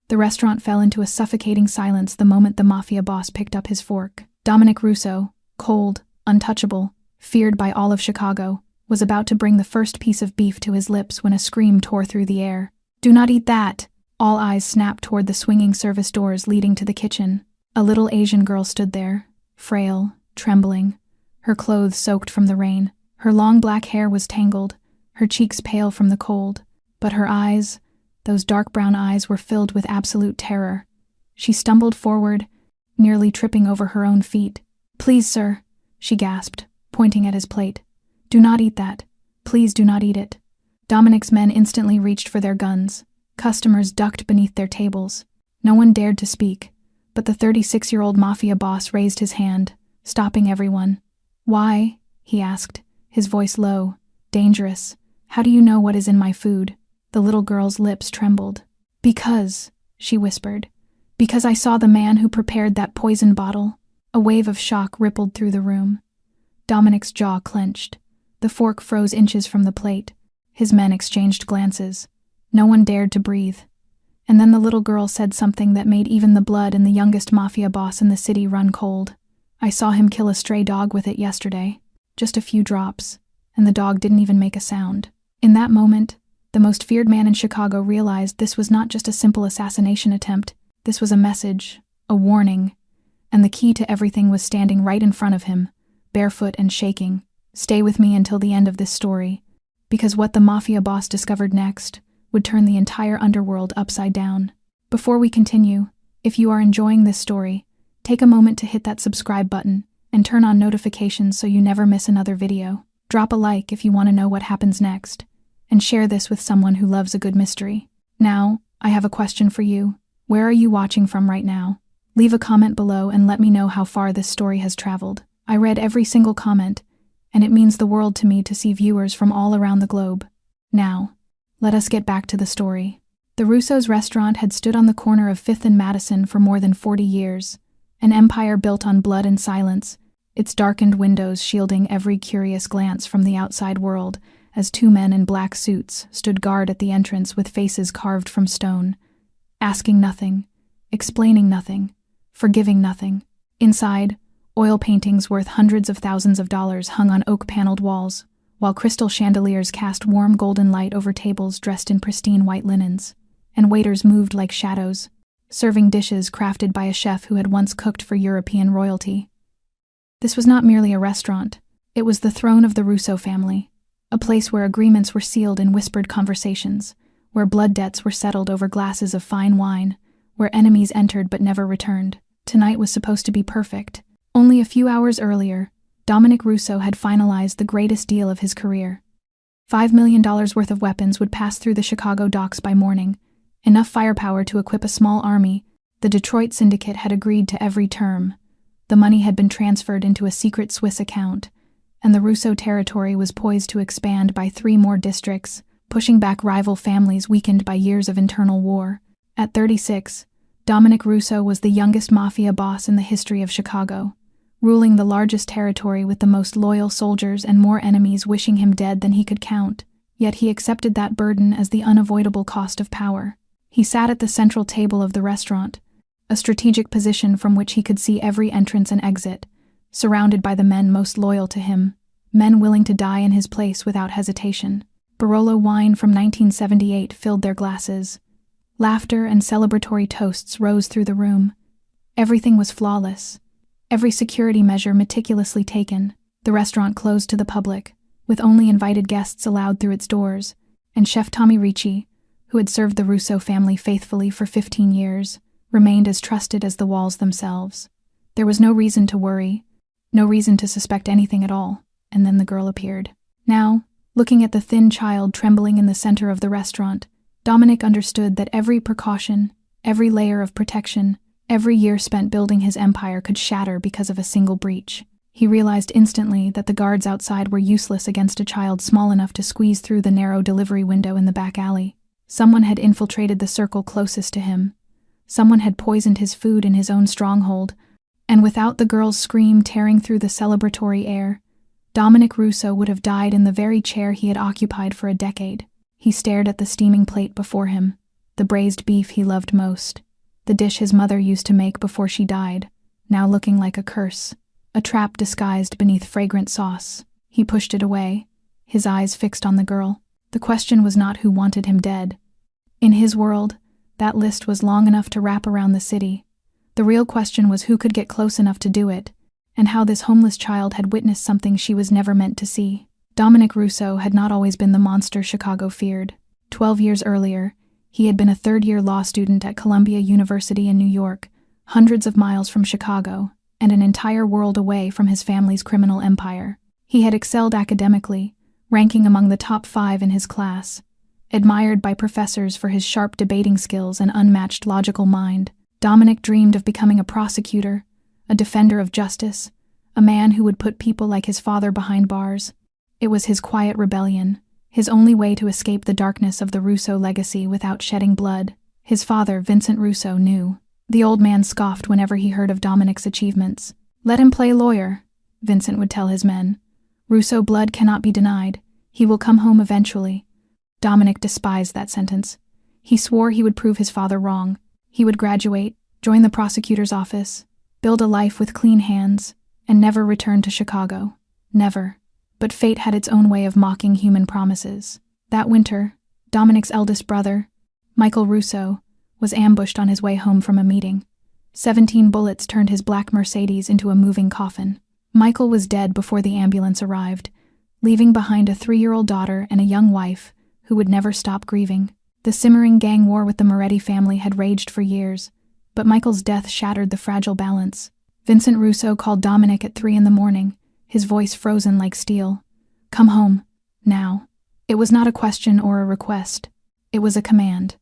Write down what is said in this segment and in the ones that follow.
The restaurant fell into a suffocating silence the moment the mafia boss picked up his fork. Dominic Russo, cold, untouchable, feared by all of Chicago, was about to bring the first piece of beef to his lips when a scream tore through the air. "Do not eat that!" All eyes snapped toward the swinging service doors leading to the kitchen. A little Asian girl stood there, frail, trembling, her clothes soaked from the rain. Her long black hair was tangled, her cheeks pale from the cold, but her eyes, those dark brown eyes, were filled with absolute terror. She stumbled forward, nearly tripping over her own feet. "Please, sir," she gasped, pointing at his plate. "Do not eat that. Please do not eat it." Dominic's men instantly reached for their guns. Customers ducked beneath their tables. No one dared to speak, but the 36-year-old mafia boss raised his hand, stopping everyone. "Why?" he asked, his voice low, dangerous. "How do you know what is in my food?" The little girl's lips trembled. "Because," she whispered, "because I saw the man who prepared that poison bottle." A wave of shock rippled through the room. Dominic's jaw clenched. The fork froze inches from the plate. His men exchanged glances. No one dared to breathe. And then the little girl said something that made even the blood in the youngest mafia boss in the city run cold. "I saw him kill a stray dog with it yesterday. Just a few drops, and the dog didn't even make a sound." In that moment, the most feared man in Chicago realized this was not just a simple assassination attempt. This was a message, a warning, and the key to everything was standing right in front of him, barefoot and shaking. Stay with me until the end of this story, because what the mafia boss discovered next would turn the entire underworld upside down. Before we continue, if you are enjoying this story, take a moment to hit that subscribe button and turn on notifications so you never miss another video. Drop a like if you want to know what happens next, and share this with someone who loves a good mystery. Now, I have a question for you. Where are you watching from right now? Leave a comment below and let me know how far this story has traveled. I read every single comment, and it means the world to me to see viewers from all around the globe. Now, let us get back to the story. The Russo's restaurant had stood on the corner of 5th and Madison for more than 40 years, an empire built on blood and silence, its darkened windows shielding every curious glance from the outside world as two men in black suits stood guard at the entrance with faces carved from stone, asking nothing, explaining nothing, forgiving nothing. Inside, oil paintings worth hundreds of thousands of dollars hung on oak-paneled walls, while crystal chandeliers cast warm golden light over tables dressed in pristine white linens, and waiters moved like shadows, serving dishes crafted by a chef who had once cooked for European royalty. This was not merely a restaurant, it was the throne of the Russo family, a place where agreements were sealed in whispered conversations, where blood debts were settled over glasses of fine wine, where enemies entered but never returned. Tonight was supposed to be perfect. Only a few hours earlier, Dominic Russo had finalized the greatest deal of his career. $5 million worth of weapons would pass through the Chicago docks by morning, enough firepower to equip a small army. The Detroit syndicate had agreed to every term. The money had been transferred into a secret Swiss account, and the Russo territory was poised to expand by 3 more districts, pushing back rival families weakened by years of internal war. At 36, Dominic Russo was the youngest mafia boss in the history of Chicago, ruling the largest territory with the most loyal soldiers and more enemies wishing him dead than he could count. Yet he accepted that burden as the unavoidable cost of power. He sat at the central table of the restaurant, a strategic position from which he could see every entrance and exit, surrounded by the men most loyal to him, men willing to die in his place without hesitation. Barolo wine from 1978 filled their glasses. Laughter and celebratory toasts rose through the room. Everything was flawless, every security measure meticulously taken. The restaurant closed to the public, with only invited guests allowed through its doors, and Chef Tommy Ricci, who had served the Russo family faithfully for 15 years, remained as trusted as the walls themselves. There was no reason to worry, no reason to suspect anything at all, and then the girl appeared. Now, looking at the thin child trembling in the center of the restaurant, Dominic understood that every precaution, every layer of protection, every year spent building his empire could shatter because of a single breach. He realized instantly that the guards outside were useless against a child small enough to squeeze through the narrow delivery window in the back alley. Someone had infiltrated the circle closest to him. Someone had poisoned his food in his own stronghold, and without the girl's scream tearing through the celebratory air, Dominic Russo would have died in the very chair he had occupied for a decade. He stared at the steaming plate before him, the braised beef he loved most, the dish his mother used to make before she died, now looking like a curse, a trap disguised beneath fragrant sauce. He pushed it away, his eyes fixed on the girl. The question was not who wanted him dead. In his world, that list was long enough to wrap around the city. The real question was who could get close enough to do it, and how this homeless child had witnessed something she was never meant to see. Dominic Russo had not always been the monster Chicago feared. 12 years earlier, he had been a third-year law student at Columbia University in New York, hundreds of miles from Chicago, and an entire world away from his family's criminal empire. He had excelled academically, ranking among the top 5 in his class, admired by professors for his sharp debating skills and unmatched logical mind. Dominic dreamed of becoming a prosecutor, a defender of justice, a man who would put people like his father behind bars. It was his quiet rebellion, his only way to escape the darkness of the Russo legacy without shedding blood. His father, Vincent Russo, knew. The old man scoffed whenever he heard of Dominic's achievements. "Let him play lawyer," Vincent would tell his men. "Russo blood cannot be denied. He will come home eventually." Dominic despised that sentence. He swore he would prove his father wrong. He would graduate, join the prosecutor's office, build a life with clean hands, and never return to Chicago. Never. But fate had its own way of mocking human promises. That winter, Dominic's eldest brother, Michael Russo, was ambushed on his way home from a meeting. 17 bullets turned his black Mercedes into a moving coffin. Michael was dead before the ambulance arrived, leaving behind a 3-year-old daughter and a young wife who would never stop grieving. The simmering gang war with the Moretti family had raged for years, but Michael's death shattered the fragile balance. Vincent Russo called Dominic at 3 a.m, his voice frozen like steel. "Come home. Now." It was not a question or a request. It was a command.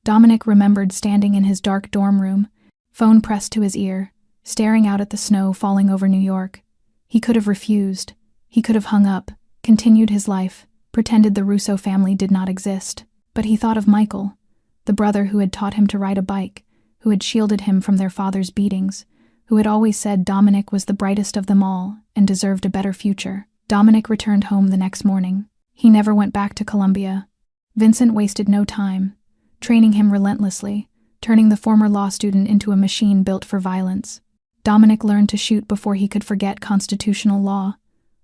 Dominic remembered standing in his dark dorm room, phone pressed to his ear, staring out at the snow falling over New York. He could have refused. He could have hung up, continued his life, pretended the Russo family did not exist. But he thought of Michael, the brother who had taught him to ride a bike, who had shielded him from their father's beatings, who had always said Dominic was the brightest of them all and deserved a better future. Dominic returned home the next morning. He never went back to Columbia. Vincent wasted no time, training him relentlessly, turning the former law student into a machine built for violence. Dominic learned to shoot before he could forget constitutional law,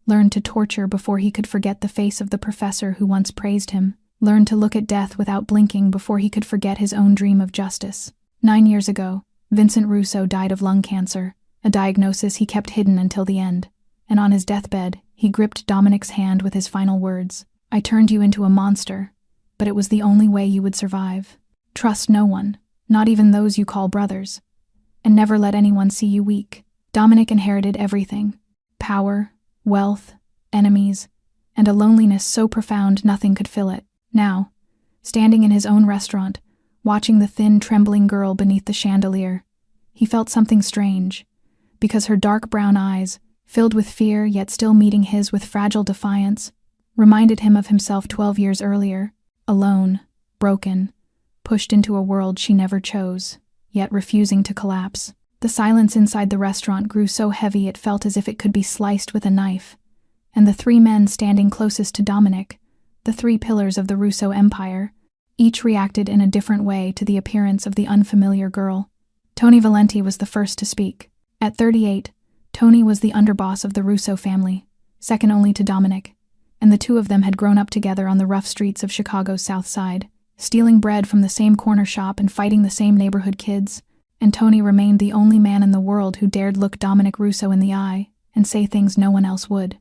learned to torture before he could forget the face of the professor who once praised him, learned to look at death without blinking before he could forget his own dream of justice. 9 years ago, Vincent Russo died of lung cancer, a diagnosis he kept hidden until the end, and on his deathbed, he gripped Dominic's hand with his final words. "I turned you into a monster, but it was the only way you would survive. Trust no one, not even those you call brothers, and never let anyone see you weak." Dominic inherited everything: power, wealth, enemies, and a loneliness so profound nothing could fill it. Now, standing in his own restaurant, watching the thin, trembling girl beneath the chandelier, he felt something strange, because her dark brown eyes, filled with fear yet still meeting his with fragile defiance, reminded him of himself 12 years earlier, alone, broken, pushed into a world she never chose, yet refusing to collapse. The silence inside the restaurant grew so heavy it felt as if it could be sliced with a knife, and the 3 men standing closest to Dominic, the 3 pillars of the Russo empire, each reacted in a different way to the appearance of the unfamiliar girl. Tony Valenti was the first to speak. At 38, Tony was the underboss of the Russo family, second only to Dominic, and the 2 of them had grown up together on the rough streets of Chicago's South Side, stealing bread from the same corner shop and fighting the same neighborhood kids, and Tony remained the only man in the world who dared look Dominic Russo in the eye and say things no one else would.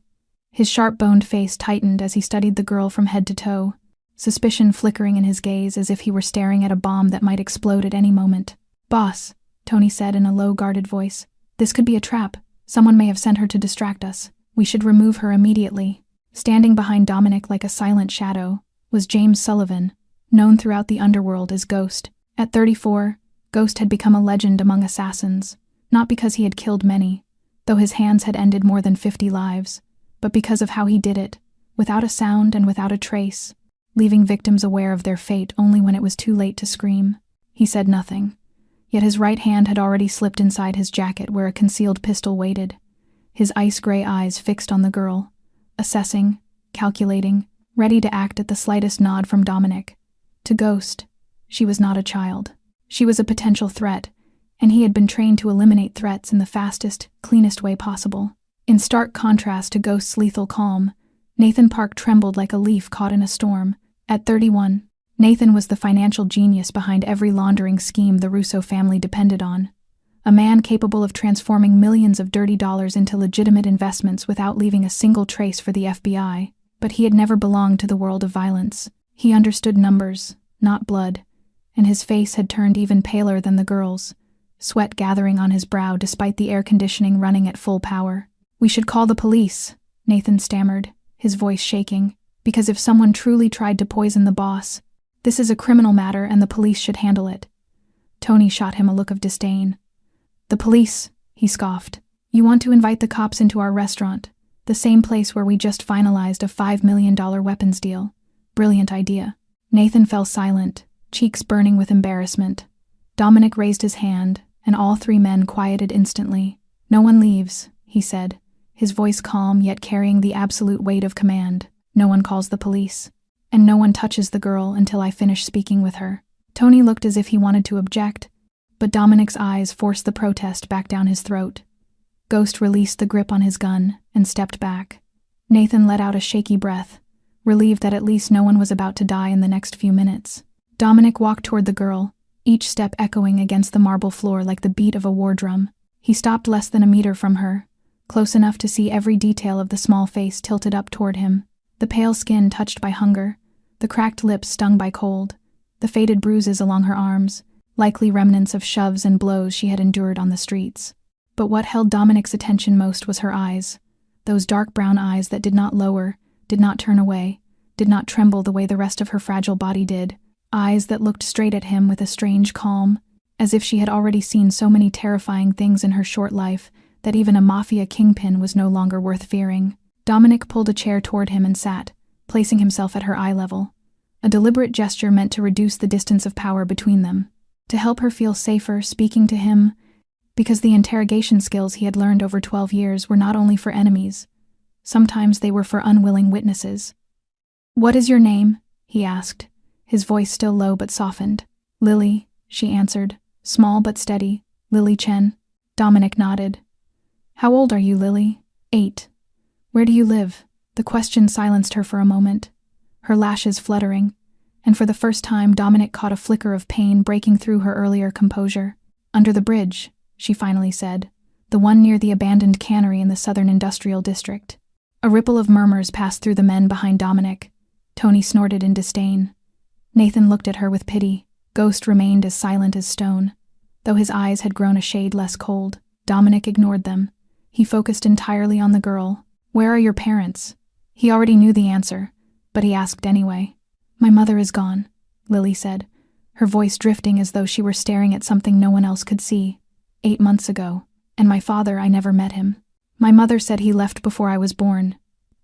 His sharp-boned face tightened as he studied the girl from head to toe, suspicion flickering in his gaze as if he were staring at a bomb that might explode at any moment. "Boss," Tony said in a low, guarded voice, "this could be a trap. Someone may have sent her to distract us. We should remove her immediately." Standing behind Dominic like a silent shadow was James Sullivan, known throughout the underworld as Ghost. At 34, Ghost had become a legend among assassins, not because he had killed many, though his hands had ended more than 50 lives, but because of how he did it, without a sound and without a trace, leaving victims aware of their fate only when it was too late to scream. He said nothing, yet his right hand had already slipped inside his jacket where a concealed pistol waited, his ice-gray eyes fixed on the girl, assessing, calculating, ready to act at the slightest nod from Dominic. To Ghost, She was not a child. She was a potential threat, and he had been trained to eliminate threats in the fastest, cleanest way possible. In stark contrast to Ghost's lethal calm, Nathan Park trembled like a leaf caught in a storm. At 31, Nathan was the financial genius behind every laundering scheme the Russo family depended on. A man capable of transforming millions of dirty dollars into legitimate investments without leaving a single trace for the FBI. But he had never belonged to the world of violence. He understood numbers, not blood, and his face had turned even paler than the girl's, sweat gathering on his brow despite the air conditioning running at full power. "We should call the police," Nathan stammered, his voice shaking, "because if someone truly tried to poison the boss, this is a criminal matter and the police should handle it." Tony shot him a look of disdain. "The police," he scoffed. "You want to invite the cops into our restaurant, the same place where we just finalized a $5 million weapons deal. Brilliant idea." Nathan fell silent, cheeks burning with embarrassment. Dominic raised his hand, and all three men quieted instantly. "No one leaves," he said, his voice calm yet carrying the absolute weight of command. "No one calls the police. And no one touches the girl until I finish speaking with her." Tony looked as if he wanted to object, but Dominic's eyes forced the protest back down his throat. Ghost released the grip on his gun and stepped back. Nathan let out a shaky breath, relieved that at least no one was about to die in the next few minutes. Dominic walked toward the girl, each step echoing against the marble floor like the beat of a war drum. He stopped less than a meter from her, close enough to see every detail of the small face tilted up toward him. The pale skin touched by hunger, the cracked lips stung by cold, the faded bruises along her arms, likely remnants of shoves and blows she had endured on the streets. But what held Dominic's attention most was her eyes, those dark brown eyes that did not lower, did not turn away, did not tremble the way the rest of her fragile body did, eyes that looked straight at him with a strange calm, as if she had already seen so many terrifying things in her short life that even a mafia kingpin was no longer worth fearing. Dominic pulled a chair toward him and sat, placing himself at her eye level, a deliberate gesture meant to reduce the distance of power between them, to help her feel safer speaking to him, because the interrogation skills he had learned over 12 years were not only for enemies, sometimes they were for unwilling witnesses. "What is your name?" he asked, his voice still low but softened. "Lily," she answered, small but steady. "Lily Chen." Dominic nodded. "How old are you, Lily?" 8. "Where do you live?" The question silenced her for a moment, her lashes fluttering, and for the first time Dominic caught a flicker of pain breaking through her earlier composure. "Under the bridge," she finally said, "the one near the abandoned cannery in the Southern Industrial District." A ripple of murmurs passed through the men behind Dominic. Tony snorted in disdain. Nathan looked at her with pity. Ghost remained as silent as stone. Though his eyes had grown a shade less cold, Dominic ignored them. He focused entirely on the girl. "Where are your parents?" He already knew the answer, but he asked anyway. "My mother is gone," Lily said, her voice drifting as though she were staring at something no one else could see. 8 months ago, and my father, I never met him. My mother said he left before I was born.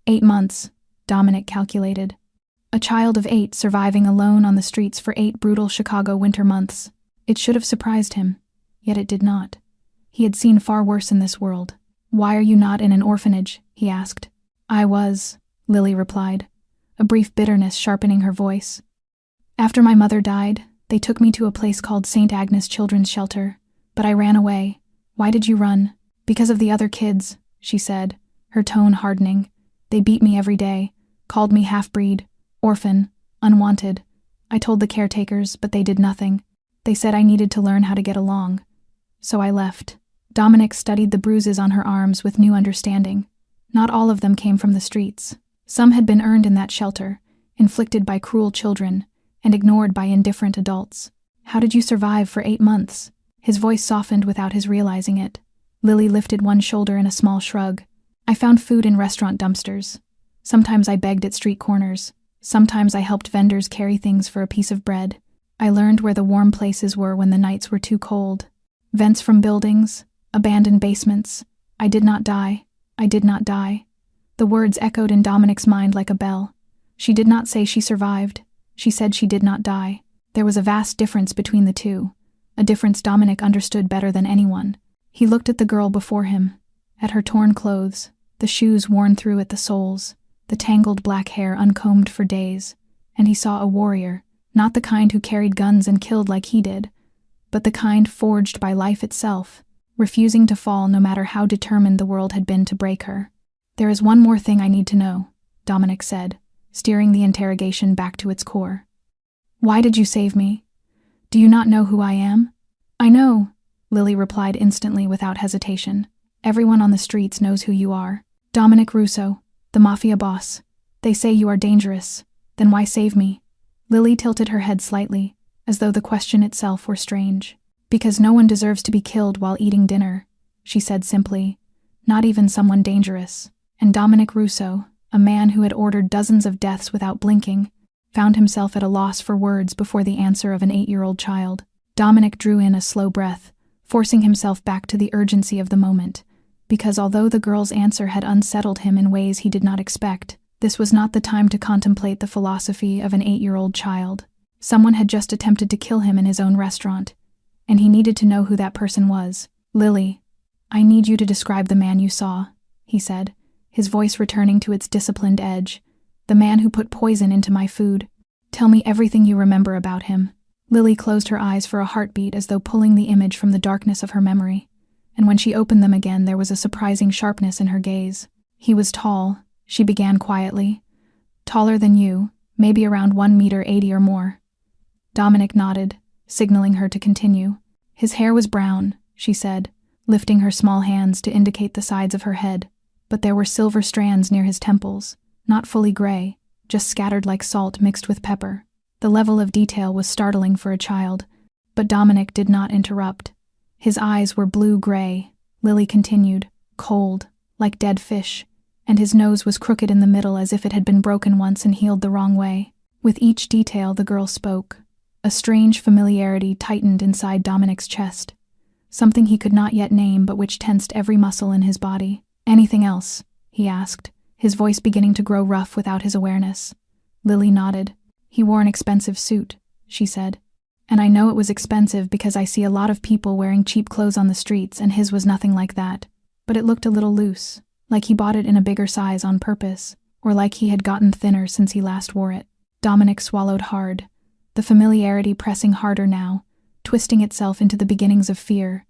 8 months, Dominic calculated. A child of 8 surviving alone on the streets for 8 brutal Chicago winter months. It should have surprised him, yet it did not. He had seen far worse in this world. "Why are you not in an orphanage?" he asked. "I was," Lily replied, a brief bitterness sharpening her voice. "After my mother died, they took me to a place called St. Agnes Children's Shelter, but I ran away." "Why did you run?" "Because of the other kids," she said, her tone hardening. "They beat me every day, called me half-breed, orphan, unwanted. I told the caretakers, but they did nothing. They said I needed to learn how to get along. So I left." Dominic studied the bruises on her arms with new understanding. Not all of them came from the streets. Some had been earned in that shelter, inflicted by cruel children, and ignored by indifferent adults. "How did you survive for 8 months?" His voice softened without his realizing it. Lily lifted one shoulder in a small shrug. "I found food in restaurant dumpsters. Sometimes I begged at street corners. Sometimes I helped vendors carry things for a piece of bread. I learned where the warm places were when the nights were too cold. Vents from buildings, abandoned basements. I did not die. I did not die." The words echoed in Dominic's mind like a bell. She did not say she survived. She said she did not die. There was a vast difference between the two, a difference Dominic understood better than anyone. He looked at the girl before him, at her torn clothes, the shoes worn through at the soles, the tangled black hair uncombed for days, and he saw a warrior, Not the kind who carried guns and killed like he did, but the kind forged by life itself, refusing to fall no matter how determined the world had been to break her. "There is one more thing I need to know," Dominic said, steering the interrogation back to its core. "Why did you save me? Do you not know who I am?" "I know," Lily replied instantly without hesitation. "Everyone on the streets knows who you are. Dominic Russo, the Mafia boss. They say you are dangerous. Then why save me?" Lily tilted her head slightly, as though the question itself were strange. "Because no one deserves to be killed while eating dinner," she said simply. "Not even someone dangerous." And Dominic Russo, a man who had ordered dozens of deaths without blinking, found himself at a loss for words before the answer of an 8-year-old child. Dominic drew in a slow breath, forcing himself back to the urgency of the moment, because although the girl's answer had unsettled him in ways he did not expect, this was not the time to contemplate the philosophy of an 8-year-old child. Someone had just attempted to kill him in his own restaurant, and he needed to know who that person was. "Lily, I need you to describe the man you saw," he said, his voice returning to its disciplined edge. "The man who put poison into my food. Tell me everything you remember about him." Lily closed her eyes for a heartbeat as though pulling the image from the darkness of her memory, and when she opened them again there was a surprising sharpness in her gaze. "He was tall," she began quietly. "Taller than you, maybe around 1.80 meters or more." Dominic nodded, signaling her to continue. "His hair was brown," she said, lifting her small hands to indicate the sides of her head, but there were silver strands near his temples, not fully gray, just scattered like salt mixed with pepper. The level of detail was startling for a child, but Dominic did not interrupt. His eyes were blue-gray, Lily continued, cold, like dead fish, and his nose was crooked in the middle as if it had been broken once and healed the wrong way. With each detail the girl spoke. A strange familiarity tightened inside Dominic's chest, something he could not yet name but which tensed every muscle in his body. "Anything else?" he asked, his voice beginning to grow rough without his awareness. Lily nodded. "He wore an expensive suit," she said. "And I know it was expensive because I see a lot of people wearing cheap clothes on the streets, and his was nothing like that. But it looked a little loose, like he bought it in a bigger size on purpose, or like he had gotten thinner since he last wore it." Dominic swallowed hard, the familiarity pressing harder now, twisting itself into the beginnings of fear,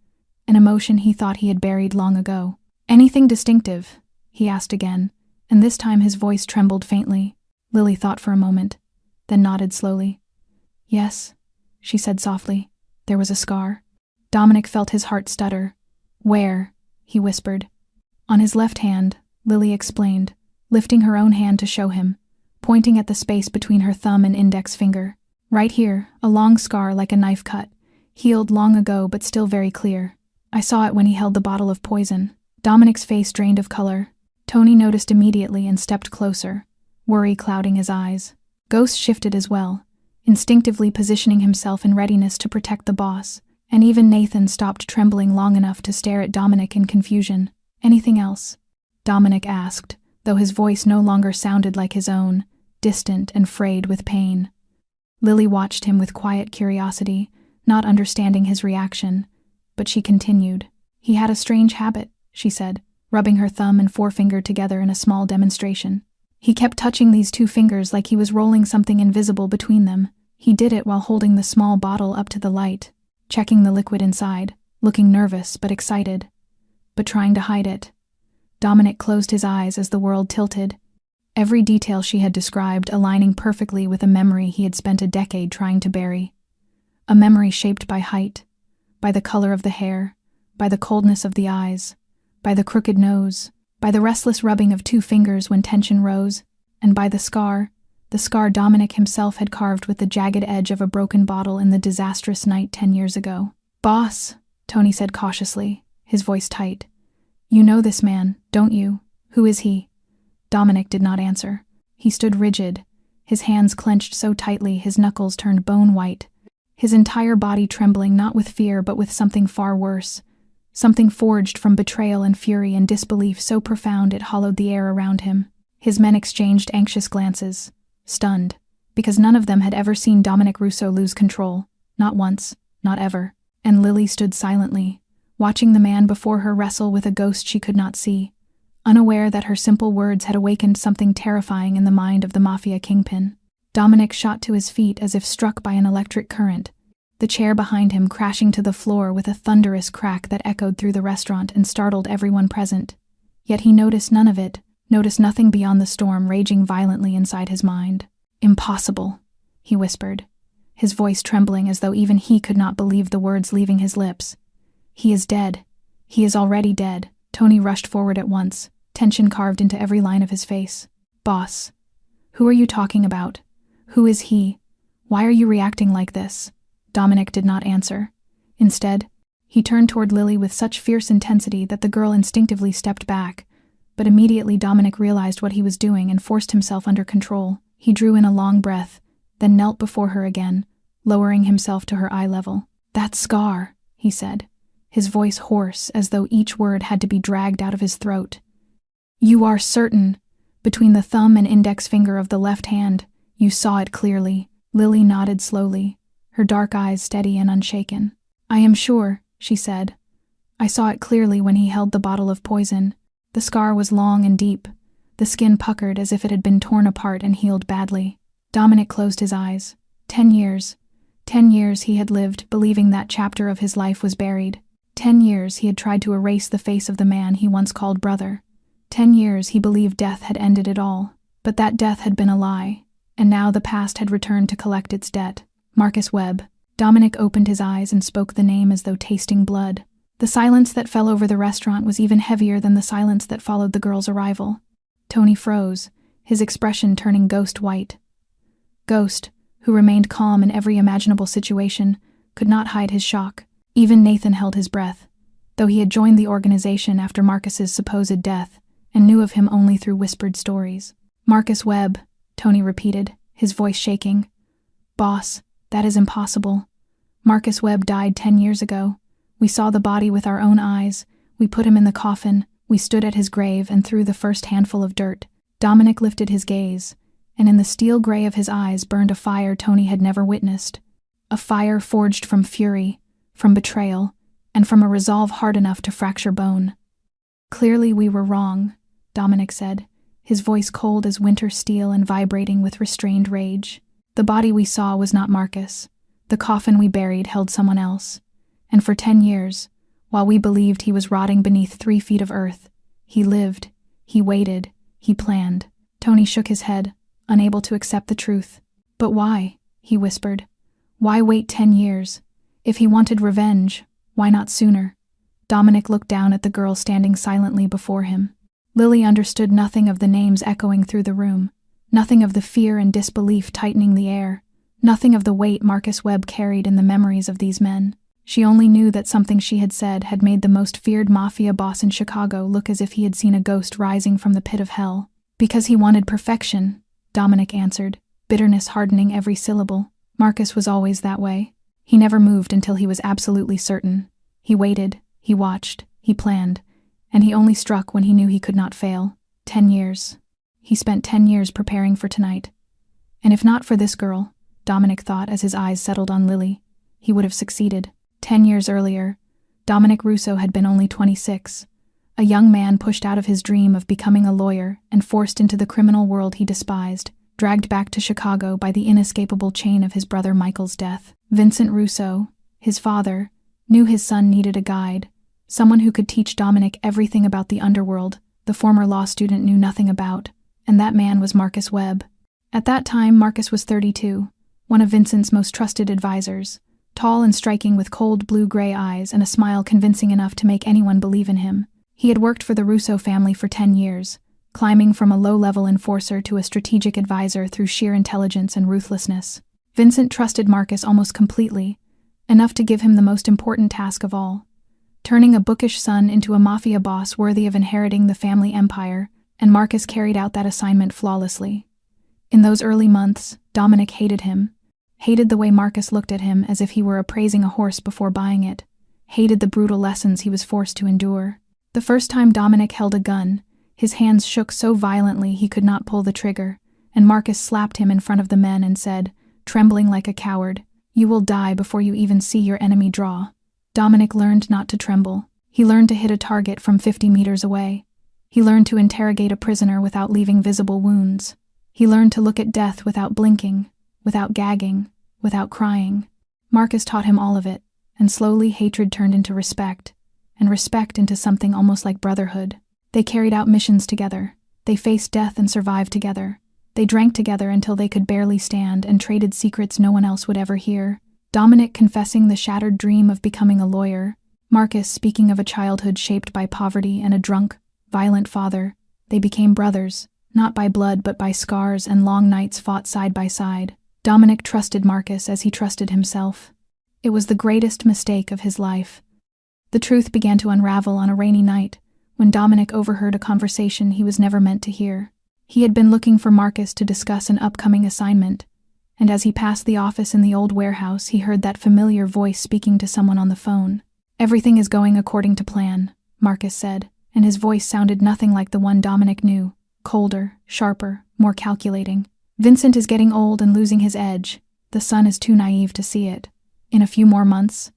an emotion he thought he had buried long ago. "Anything distinctive?" he asked again, and this time his voice trembled faintly. Lily thought for a moment, then nodded slowly. "Yes," she said softly. "There was a scar." Dominic felt his heart stutter. "Where?" he whispered. "On his left hand," Lily explained, lifting her own hand to show him, pointing at the space between her thumb and index finger. "Right here, a long scar like a knife cut, healed long ago but still very clear. I saw it when he held the bottle of poison." Dominic's face drained of color. Tony noticed immediately and stepped closer, worry clouding his eyes. Ghost shifted as well, instinctively positioning himself in readiness to protect the boss, and even Nathan stopped trembling long enough to stare at Dominic in confusion. "Anything else?" Dominic asked, though his voice no longer sounded like his own, distant and frayed with pain. Lily watched him with quiet curiosity, not understanding his reaction, but she continued. "He had a strange habit," she said, rubbing her thumb and forefinger together in a small demonstration. "He kept touching these two fingers like he was rolling something invisible between them. He did it while holding the small bottle up to the light, checking the liquid inside, looking nervous but excited, but trying to hide it." Dominic closed his eyes as the world tilted, every detail she had described aligning perfectly with a memory he had spent a decade trying to bury. A memory shaped by height, by the color of the hair, by the coldness of the eyes, by the crooked nose, by the restless rubbing of two fingers when tension rose, and by the scar Dominic himself had carved with the jagged edge of a broken bottle in the disastrous night 10 years ago. "Boss," Tony said cautiously, his voice tight. "You know this man, don't you? Who is he?" Dominic did not answer. He stood rigid, his hands clenched so tightly his knuckles turned bone white, his entire body trembling not with fear but with something far worse, something forged from betrayal and fury and disbelief so profound it hollowed the air around him. His men exchanged anxious glances, stunned, because none of them had ever seen Dominic Russo lose control, not once, not ever, and Lily stood silently, watching the man before her wrestle with a ghost she could not see, unaware that her simple words had awakened something terrifying in the mind of the Mafia kingpin. Dominic shot to his feet as if struck by an electric current, the chair behind him crashing to the floor with a thunderous crack that echoed through the restaurant and startled everyone present. Yet he noticed none of it, noticed nothing beyond the storm raging violently inside his mind. "Impossible," he whispered, his voice trembling as though even he could not believe the words leaving his lips. "He is dead. He is already dead." Tony rushed forward at once, tension carved into every line of his face. "Boss, who are you talking about? Who is he? Why are you reacting like this?" Dominic did not answer. Instead, he turned toward Lily with such fierce intensity that the girl instinctively stepped back, but immediately Dominic realized what he was doing and forced himself under control. He drew in a long breath, then knelt before her again, lowering himself to her eye level. "That scar," he said, his voice hoarse as though each word had to be dragged out of his throat. "You are certain? Between the thumb and index finger of the left hand, you saw it clearly." Lily nodded slowly, her dark eyes steady and unshaken. "I am sure," she said. "I saw it clearly when he held the bottle of poison. The scar was long and deep, the skin puckered as if it had been torn apart and healed badly." Dominic closed his eyes. 10 years. 10 years he had lived, believing that chapter of his life was buried. 10 years he had tried to erase the face of the man he once called brother. 10 years he believed death had ended it all. But that death had been a lie, and now the past had returned to collect its debt. Marcus Webb. Dominic opened his eyes and spoke the name as though tasting blood. The silence that fell over the restaurant was even heavier than the silence that followed the girl's arrival. Tony froze, his expression turning ghost white. Ghost, who remained calm in every imaginable situation, could not hide his shock. Even Nathan held his breath, though he had joined the organization after Marcus's supposed death and knew of him only through whispered stories. "Marcus Webb," Tony repeated, his voice shaking. "Boss, that is impossible. Marcus Webb died 10 years ago. We saw the body with our own eyes. We put him in the coffin. We stood at his grave and threw the first handful of dirt." Dominic lifted his gaze, and in the steel gray of his eyes burned a fire Tony had never witnessed. A fire forged from fury, from betrayal, and from a resolve hard enough to fracture bone. "Clearly we were wrong," Dominic said, his voice cold as winter steel and vibrating with restrained rage. "The body we saw was not Marcus. The coffin we buried held someone else. And for 10 years, while we believed he was rotting beneath 3 feet of earth, he lived, he waited, he planned." Tony shook his head, unable to accept the truth. "But why?" he whispered. "Why wait 10 years? If he wanted revenge, why not sooner?" Dominic looked down at the girl standing silently before him. Lily understood nothing of the names echoing through the room, nothing of the fear and disbelief tightening the air, nothing of the weight Marcus Webb carried in the memories of these men. She only knew that something she had said had made the most feared mafia boss in Chicago look as if he had seen a ghost rising from the pit of hell. "Because he wanted perfection," Dominic answered, bitterness hardening every syllable. "Marcus was always that way. He never moved until he was absolutely certain. He waited, he watched, he planned, and he only struck when he knew he could not fail. 10 years. He spent 10 years preparing for tonight. And if not for this girl," Dominic thought as his eyes settled on Lily, "he would have succeeded." 10 years earlier, Dominic Russo had been only 26, a young man pushed out of his dream of becoming a lawyer and forced into the criminal world he despised, dragged back to Chicago by the inescapable chain of his brother Michael's death. Vincent Russo, his father, knew his son needed a guide, someone who could teach Dominic everything about the underworld the former law student knew nothing about, and that man was Marcus Webb. At that time, Marcus was 32, one of Vincent's most trusted advisors, tall and striking with cold blue-gray eyes and a smile convincing enough to make anyone believe in him. He had worked for the Russo family for 10 years, climbing from a low-level enforcer to a strategic advisor through sheer intelligence and ruthlessness. Vincent trusted Marcus almost completely, enough to give him the most important task of all, turning a bookish son into a mafia boss worthy of inheriting the family empire, and Marcus carried out that assignment flawlessly. In those early months, Dominic hated him, hated the way Marcus looked at him as if he were appraising a horse before buying it, hated the brutal lessons he was forced to endure. The first time Dominic held a gun, his hands shook so violently he could not pull the trigger, and Marcus slapped him in front of the men and said, trembling like a coward, "You will die before you even see your enemy draw." Dominic learned not to tremble. He learned to hit a target from 50 meters away. He learned to interrogate a prisoner without leaving visible wounds. He learned to look at death without blinking, without gagging, without crying. Marcus taught him all of it, and slowly hatred turned into respect, and respect into something almost like brotherhood. They carried out missions together. They faced death and survived together. They drank together until they could barely stand and traded secrets no one else would ever hear. Dominic confessing the shattered dream of becoming a lawyer. Marcus speaking of a childhood shaped by poverty and a drunk, violent father. They became brothers, not by blood but by scars and long nights fought side by side. Dominic trusted Marcus as he trusted himself. It was the greatest mistake of his life. The truth began to unravel on a rainy night, when Dominic overheard a conversation he was never meant to hear. He had been looking for Marcus to discuss an upcoming assignment, and as he passed the office in the old warehouse, he heard that familiar voice speaking to someone on the phone. "Everything is going according to plan," Marcus said, and his voice sounded nothing like the one Dominic knew, colder, sharper, more calculating. "Vincent is getting old and losing his edge. The son is too naive to see it. In a few more months,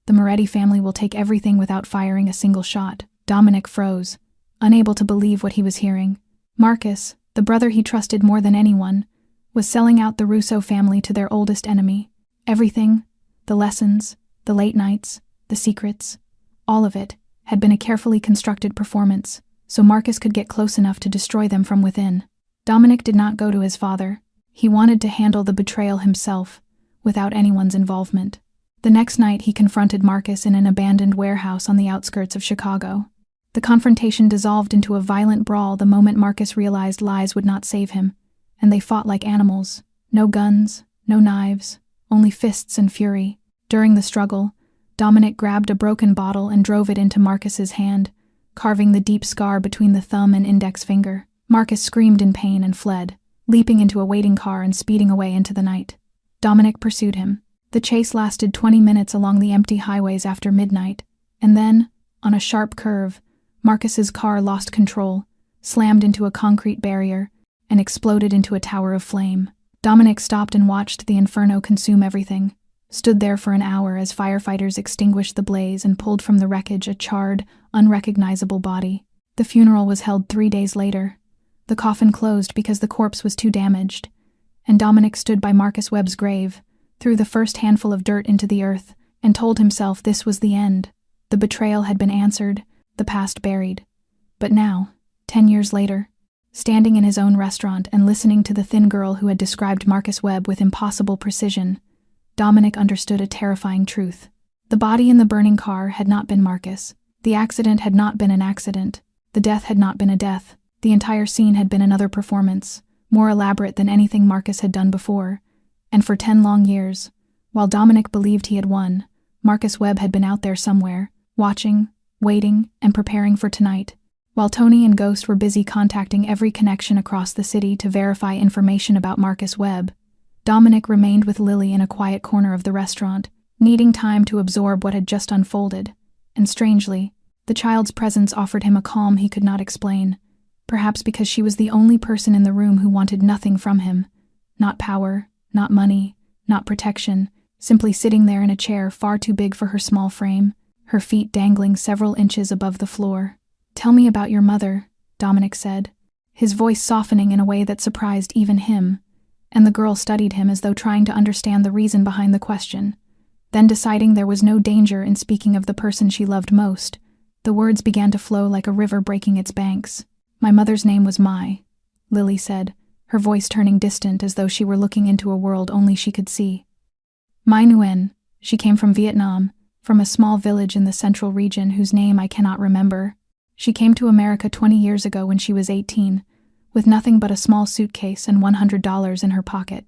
the Moretti family will take everything without firing a single shot." Dominic froze, unable to believe what he was hearing. Marcus, the brother he trusted more than anyone, was selling out the Russo family to their oldest enemy. Everything, the lessons, the late nights, the secrets, all of it, had been a carefully constructed performance, so Marcus could get close enough to destroy them from within. Dominic did not go to his father. He wanted to handle the betrayal himself, without anyone's involvement. The next night he confronted Marcus in an abandoned warehouse on the outskirts of Chicago. The confrontation dissolved into a violent brawl the moment Marcus realized lies would not save him, and they fought like animals. No guns, no knives, only fists and fury. During the struggle, Dominic grabbed a broken bottle and drove it into Marcus's hand, carving the deep scar between the thumb and index finger. Marcus screamed in pain and fled, leaping into a waiting car and speeding away into the night. Dominic pursued him. The chase lasted 20 minutes along the empty highways after midnight, and then, on a sharp curve, Marcus's car lost control, slammed into a concrete barrier, and exploded into a tower of flame. Dominic stopped and watched the inferno consume everything, stood there for an hour as firefighters extinguished the blaze and pulled from the wreckage a charred, unrecognizable body. The funeral was held 3 days later. The coffin closed because the corpse was too damaged, and Dominic stood by Marcus Webb's grave, threw the first handful of dirt into the earth, and told himself this was the end. The betrayal had been answered, the past buried. But now, 10 years later, standing in his own restaurant and listening to the thin girl who had described Marcus Webb with impossible precision, Dominic understood a terrifying truth. The body in the burning car had not been Marcus. The accident had not been an accident. The death had not been a death. The entire scene had been another performance, more elaborate than anything Marcus had done before. And for 10 long years, while Dominic believed he had won, Marcus Webb had been out there somewhere, watching, waiting, and preparing for tonight. While Tony and Ghost were busy contacting every connection across the city to verify information about Marcus Webb, Dominic remained with Lily in a quiet corner of the restaurant, needing time to absorb what had just unfolded. And strangely, the child's presence offered him a calm he could not explain, perhaps because she was the only person in the room who wanted nothing from him. Not power, not money, not protection, simply sitting there in a chair far too big for her small frame, her feet dangling several inches above the floor. "Tell me about your mother," Dominic said, his voice softening in a way that surprised even him, and the girl studied him as though trying to understand the reason behind the question. Then, deciding there was no danger in speaking of the person she loved most, the words began to flow like a river breaking its banks. "My mother's name was Mai," Lily said, her voice turning distant as though she were looking into a world only she could see. "Mai Nguyen. She came from Vietnam, from a small village in the central region whose name I cannot remember. She came to America 20 years ago when she was 18, with nothing but a small suitcase and $100 in her pocket.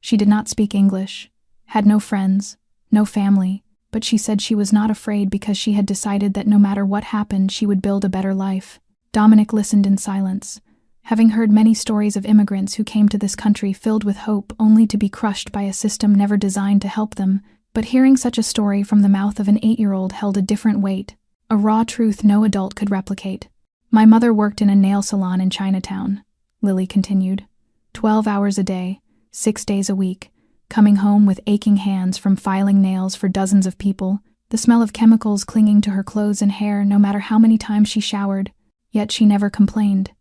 She did not speak English, had no friends, no family, but she said she was not afraid because she had decided that no matter what happened, she would build a better life." Dominic listened in silence, having heard many stories of immigrants who came to this country filled with hope only to be crushed by a system never designed to help them. But hearing such a story from the mouth of an 8-year-old held a different weight, a raw truth no adult could replicate. "My mother worked in a nail salon in Chinatown," Lily continued. 12 hours a day, 6 days a week, coming home with aching hands from filing nails for dozens of people, the smell of chemicals clinging to her clothes and hair no matter how many times she showered, yet she never complained.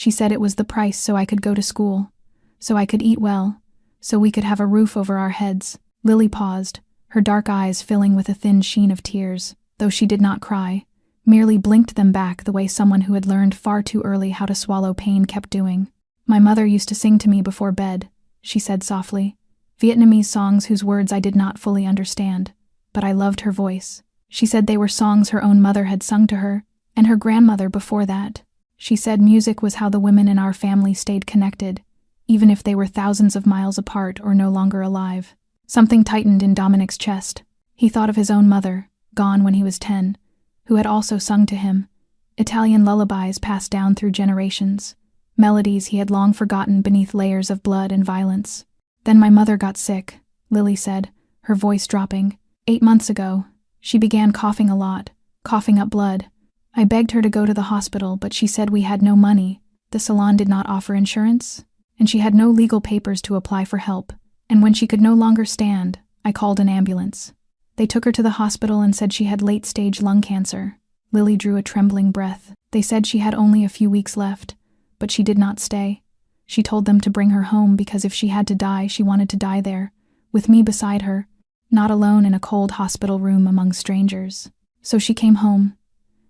She said it was the price so I could go to school, so I could eat well, so we could have a roof over our heads. Lily paused, her dark eyes filling with a thin sheen of tears, though she did not cry, merely blinked them back the way someone who had learned far too early how to swallow pain kept doing. My mother used to sing to me before bed, she said softly, Vietnamese songs whose words I did not fully understand, but I loved her voice. She said they were songs her own mother had sung to her, and her grandmother before that. She said music was how the women in our family stayed connected, even if they were thousands of miles apart or no longer alive. Something tightened in Dominic's chest. He thought of his own mother, gone when he was 10, who had also sung to him, Italian lullabies passed down through generations, melodies he had long forgotten beneath layers of blood and violence. Then my mother got sick, Lily said, her voice dropping. 8 months ago, she began coughing a lot, coughing up blood. I begged her to go to the hospital, but she said we had no money, the salon did not offer insurance, and she had no legal papers to apply for help. And when she could no longer stand, I called an ambulance. They took her to the hospital and said she had late-stage lung cancer. Lily drew a trembling breath. They said she had only a few weeks left, but she did not stay. She told them to bring her home because if she had to die, she wanted to die there, with me beside her, not alone in a cold hospital room among strangers. So she came home,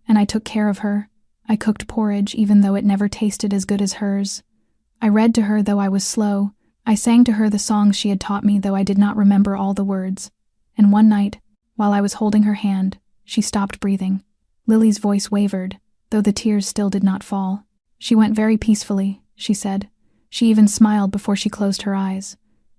and I took care of her. I cooked porridge even though it never tasted as good as hers. I read to her though I was slow. I sang to her the songs she had taught me though I did not remember all the words. And one night, while I was holding her hand, she stopped breathing. Lily's voice wavered, though the tears still did not fall. She went very peacefully, she said. She even smiled before she closed her eyes.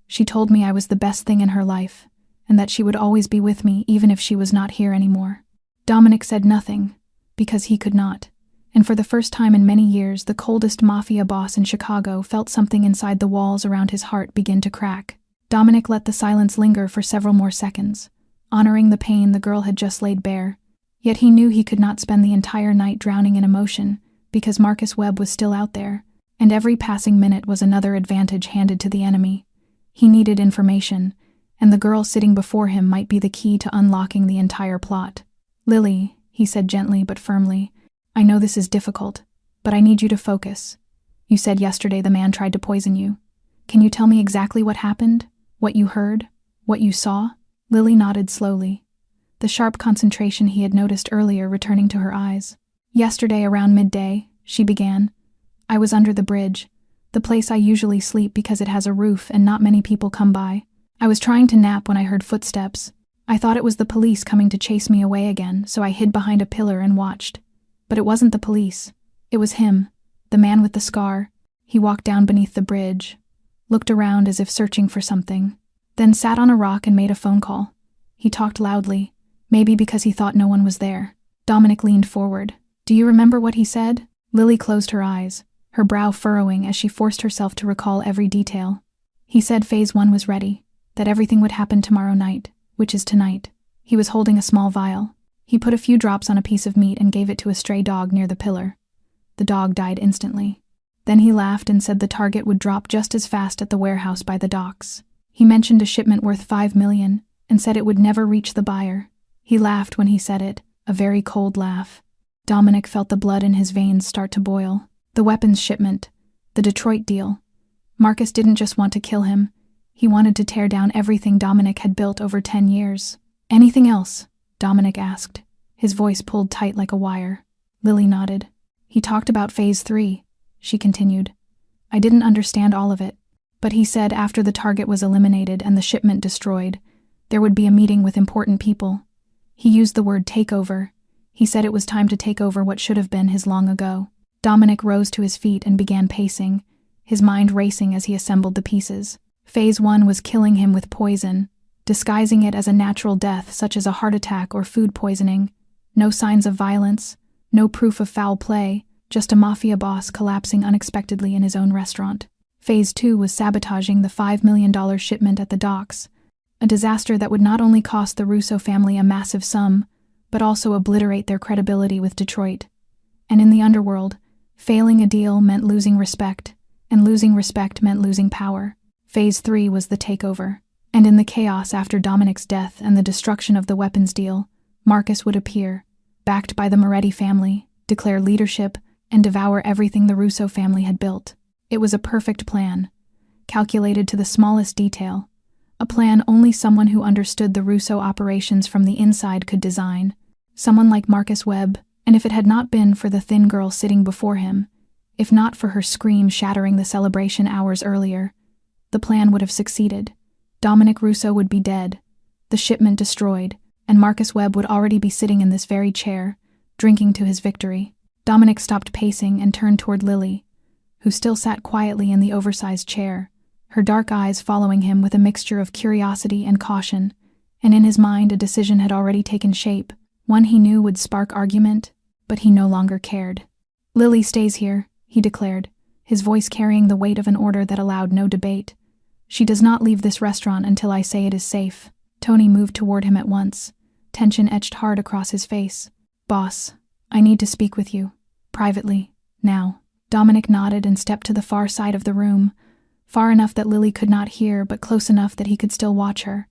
She told me I was the best thing in her life, and that she would always be with me even if she was not here anymore. Dominic said nothing, because he could not. And for the first time in many years, the coldest mafia boss in Chicago felt something inside the walls around his heart begin to crack. Dominic let the silence linger for several more seconds, honoring the pain the girl had just laid bare. Yet he knew he could not spend the entire night drowning in emotion, because Marcus Webb was still out there, and every passing minute was another advantage handed to the enemy. He needed information, and the girl sitting before him might be the key to unlocking the entire plot. Lily, he said gently but firmly, I know this is difficult, but I need you to focus. You said yesterday the man tried to poison you. Can you tell me exactly what happened? What you heard? What you saw? Lily nodded slowly, the sharp concentration he had noticed earlier returning to her eyes. Yesterday around midday, she began. I was under the bridge, the place I usually sleep because it has a roof and not many people come by. I was trying to nap when I heard footsteps. I thought it was the police coming to chase me away again, so I hid behind a pillar and watched. But it wasn't the police. It was him, the man with the scar. He walked down beneath the bridge, looked around as if searching for something, then sat on a rock and made a phone call. He talked loudly, maybe because he thought no one was there. Dominic leaned forward. Do you remember what he said? Lily closed her eyes, her brow furrowing as she forced herself to recall every detail. He said Phase 1 was ready, that everything would happen tomorrow night, which is tonight. He was holding a small vial. He put a few drops on a piece of meat and gave it to a stray dog near the pillar. The dog died instantly. Then he laughed and said the target would drop just as fast at the warehouse by the docks. He mentioned a shipment worth $5 million and said it would never reach the buyer. He laughed when he said it, a very cold laugh. Dominic felt the blood in his veins start to boil. The weapons shipment, the Detroit deal. Marcus didn't just want to kill him. He wanted to tear down everything Dominic had built over 10 years. Anything else? Dominic asked, his voice pulled tight like a wire. Lily nodded. He talked about Phase 3, she continued. I didn't understand all of it, but he said after the target was eliminated and the shipment destroyed, there would be a meeting with important people. He used the word takeover. He said it was time to take over what should have been his long ago. Dominic rose to his feet and began pacing, his mind racing as he assembled the pieces. Phase 1 was killing him with poison, disguising it as a natural death such as a heart attack or food poisoning. No signs of violence, no proof of foul play, just a mafia boss collapsing unexpectedly in his own restaurant. Phase 2 was sabotaging the $5 million shipment at the docks, a disaster that would not only cost the Russo family a massive sum, but also obliterate their credibility with Detroit. And in the underworld, failing a deal meant losing respect, and losing respect meant losing power. Phase 3 was the takeover. And in the chaos after Dominic's death and the destruction of the weapons deal, Marcus would appear, backed by the Moretti family, declare leadership, and devour everything the Russo family had built. It was a perfect plan, calculated to the smallest detail, a plan only someone who understood the Russo operations from the inside could design, someone like Marcus Webb, and if it had not been for the thin girl sitting before him, if not for her scream shattering the celebration hours earlier, the plan would have succeeded. Dominic Russo would be dead, the shipment destroyed, and Marcus Webb would already be sitting in this very chair, drinking to his victory. Dominic stopped pacing and turned toward Lily, who still sat quietly in the oversized chair, her dark eyes following him with a mixture of curiosity and caution, and in his mind a decision had already taken shape, one he knew would spark argument, but he no longer cared. "Lily stays here," he declared, his voice carrying the weight of an order that allowed no debate. "She does not leave this restaurant until I say it is safe." Tony moved toward him at once, tension etched hard across his face. "Boss, I need to speak with you. Privately. Now." Dominic nodded and stepped to the far side of the room, far enough that Lily could not hear but close enough that he could still watch her,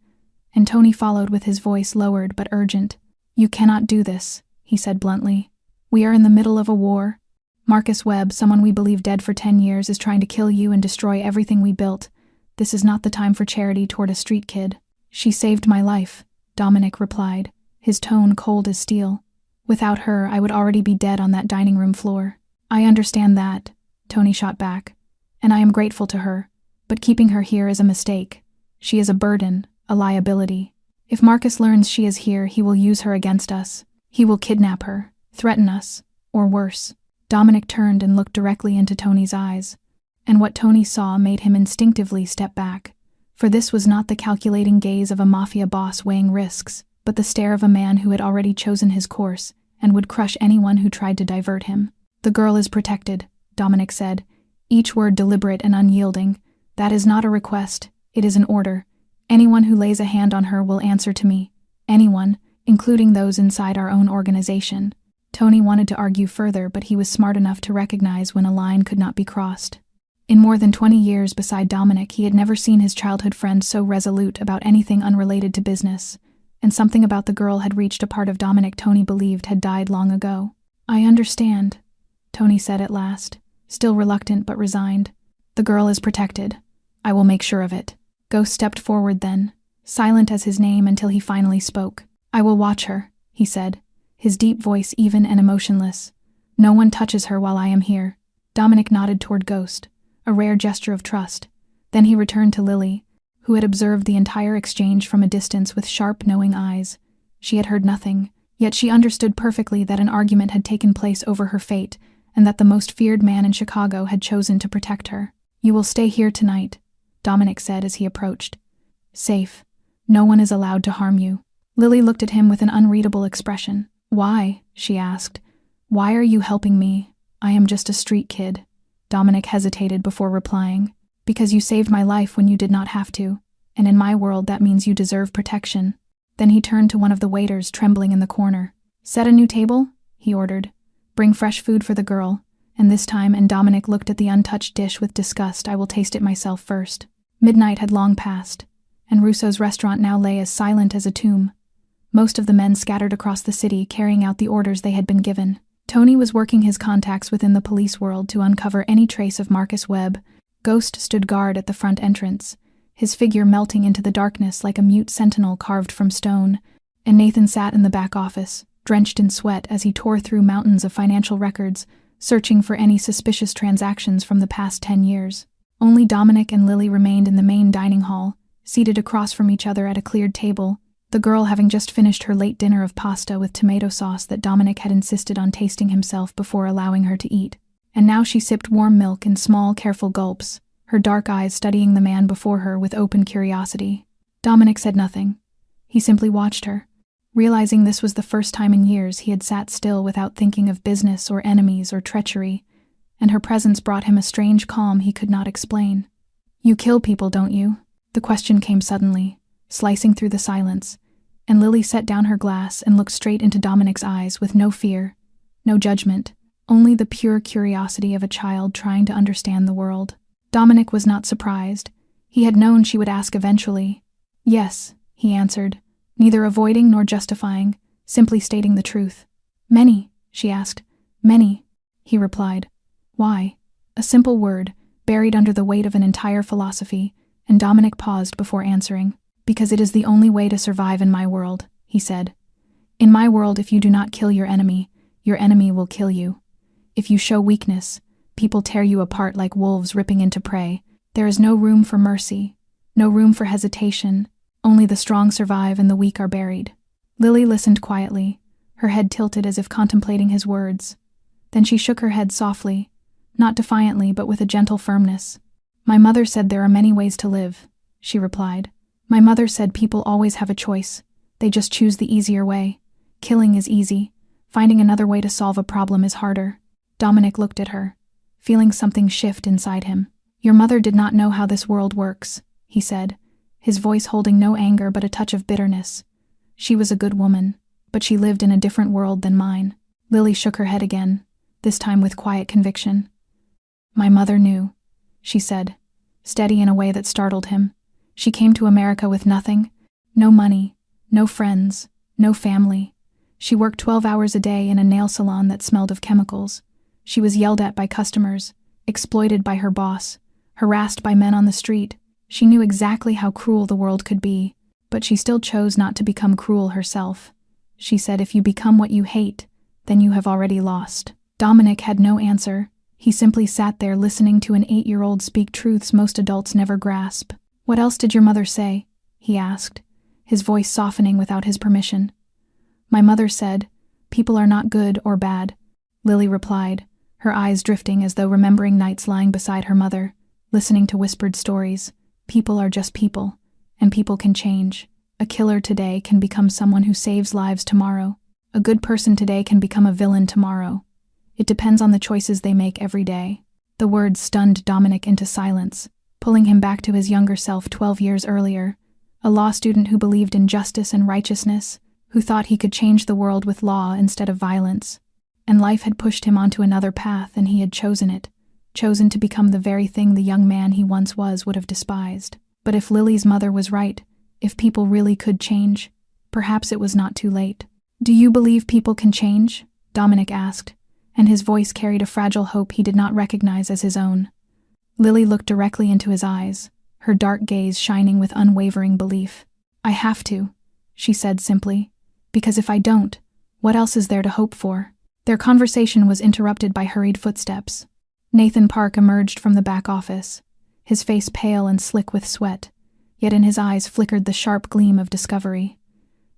and Tony followed with his voice lowered but urgent. "You cannot do this," he said bluntly. "We are in the middle of a war. Marcus Webb, someone we believe dead for 10 years, is trying to kill you and destroy everything we built. This is not the time for charity toward a street kid." "She saved my life," Dominic replied, his tone cold as steel. "Without her, I would already be dead on that dining room floor." "I understand that," Tony shot back, "and I am grateful to her, but keeping her here is a mistake. She is a burden, a liability. If Marcus learns she is here, he will use her against us. He will kidnap her, threaten us, or worse." Dominic turned and looked directly into Tony's eyes, and what Tony saw made him instinctively step back, for this was not the calculating gaze of a mafia boss weighing risks, but the stare of a man who had already chosen his course and would crush anyone who tried to divert him. "The girl is protected," Dominic said, each word deliberate and unyielding. "That is not a request, it is an order. Anyone who lays a hand on her will answer to me. Anyone, including those inside our own organization." Tony wanted to argue further, but he was smart enough to recognize when a line could not be crossed. In more than 20 years beside Dominic, he had never seen his childhood friend so resolute about anything unrelated to business, and something about the girl had reached a part of Dominic Tony believed had died long ago. "I understand," Tony said at last, still reluctant but resigned. "The girl is protected. I will make sure of it." Ghost stepped forward then, silent as his name until he finally spoke. "I will watch her," he said, his deep voice even and emotionless. "No one touches her while I am here." Dominic nodded toward Ghost, a rare gesture of trust. Then he returned to Lily, who had observed the entire exchange from a distance with sharp, knowing eyes. She had heard nothing, yet she understood perfectly that an argument had taken place over her fate, and that the most feared man in Chicago had chosen to protect her. "You will stay here tonight," Dominic said as he approached. "Safe. No one is allowed to harm you." Lily looked at him with an unreadable expression. "Why?" she asked. "Why are you helping me? I am just a street kid." Dominic hesitated before replying. "Because you saved my life when you did not have to, and in my world that means you deserve protection." Then he turned to one of the waiters trembling in the corner. "Set a new table," he ordered. "Bring fresh food for the girl, and this time," and Dominic looked at the untouched dish with disgust, "I will taste it myself first." Midnight had long passed, and Russo's restaurant now lay as silent as a tomb. Most of the men scattered across the city carrying out the orders they had been given. Tony was working his contacts within the police world to uncover any trace of Marcus Webb. Ghost stood guard at the front entrance, his figure melting into the darkness like a mute sentinel carved from stone, and Nathan sat in the back office, drenched in sweat as he tore through mountains of financial records, searching for any suspicious transactions from the past 10 years. Only Dominic and Lily remained in the main dining hall, seated across from each other at a cleared table, the girl having just finished her late dinner of pasta with tomato sauce that Dominic had insisted on tasting himself before allowing her to eat. And now she sipped warm milk in small, careful gulps, her dark eyes studying the man before her with open curiosity. Dominic said nothing. He simply watched her, realizing this was the first time in years he had sat still without thinking of business or enemies or treachery, and her presence brought him a strange calm he could not explain. "You kill people, don't you?" The question came suddenly, slicing through the silence, and Lily set down her glass and looked straight into Dominic's eyes with no fear, no judgment, only the pure curiosity of a child trying to understand the world. Dominic was not surprised. He had known she would ask eventually. "Yes," he answered, neither avoiding nor justifying, simply stating the truth. "Many?" she asked. "Many?" he replied. Why? A simple word, buried under the weight of an entire philosophy, and Dominic paused before answering. Because it is the only way to survive in my world, he said. In my world, if you do not kill your enemy will kill you. If you show weakness, people tear you apart like wolves ripping into prey. There is no room for mercy, no room for hesitation. Only the strong survive and the weak are buried. Lily listened quietly, her head tilted as if contemplating his words. Then she shook her head softly, not defiantly but with a gentle firmness. My mother said there are many ways to live, she replied. My mother said people always have a choice. They just choose the easier way. Killing is easy. Finding another way to solve a problem is harder. Dominic looked at her, feeling something shift inside him. Your mother did not know how this world works, he said, his voice holding no anger but a touch of bitterness. She was a good woman, but she lived in a different world than mine. Lily shook her head again, this time with quiet conviction. My mother knew, she said, steady in a way that startled him. She came to America with nothing, no money, no friends, no family. She worked 12 hours a day in a nail salon that smelled of chemicals. She was yelled at by customers, exploited by her boss, harassed by men on the street. She knew exactly how cruel the world could be, but she still chose not to become cruel herself. She said, if you become what you hate, then you have already lost. Dominic had no answer. He simply sat there listening to an 8-year-old speak truths most adults never grasp. What else did your mother say? He asked, his voice softening without his permission. My mother said, people are not good or bad, Lily replied, her eyes drifting as though remembering nights lying beside her mother, listening to whispered stories. People are just people, and people can change. A killer today can become someone who saves lives tomorrow. A good person today can become a villain tomorrow. It depends on the choices they make every day. The words stunned Dominic into silence, pulling him back to his younger self 12 years earlier, a law student who believed in justice and righteousness, who thought he could change the world with law instead of violence. And life had pushed him onto another path, and he had chosen it, chosen to become the very thing the young man he once was would have despised. But if Lily's mother was right, if people really could change, perhaps it was not too late. Do you believe people can change? Dominic asked, and his voice carried a fragile hope he did not recognize as his own. Lily looked directly into his eyes, her dark gaze shining with unwavering belief. I have to, she said simply, because if I don't, what else is there to hope for? Their conversation was interrupted by hurried footsteps. Nathan Park emerged from the back office, his face pale and slick with sweat, yet in his eyes flickered the sharp gleam of discovery.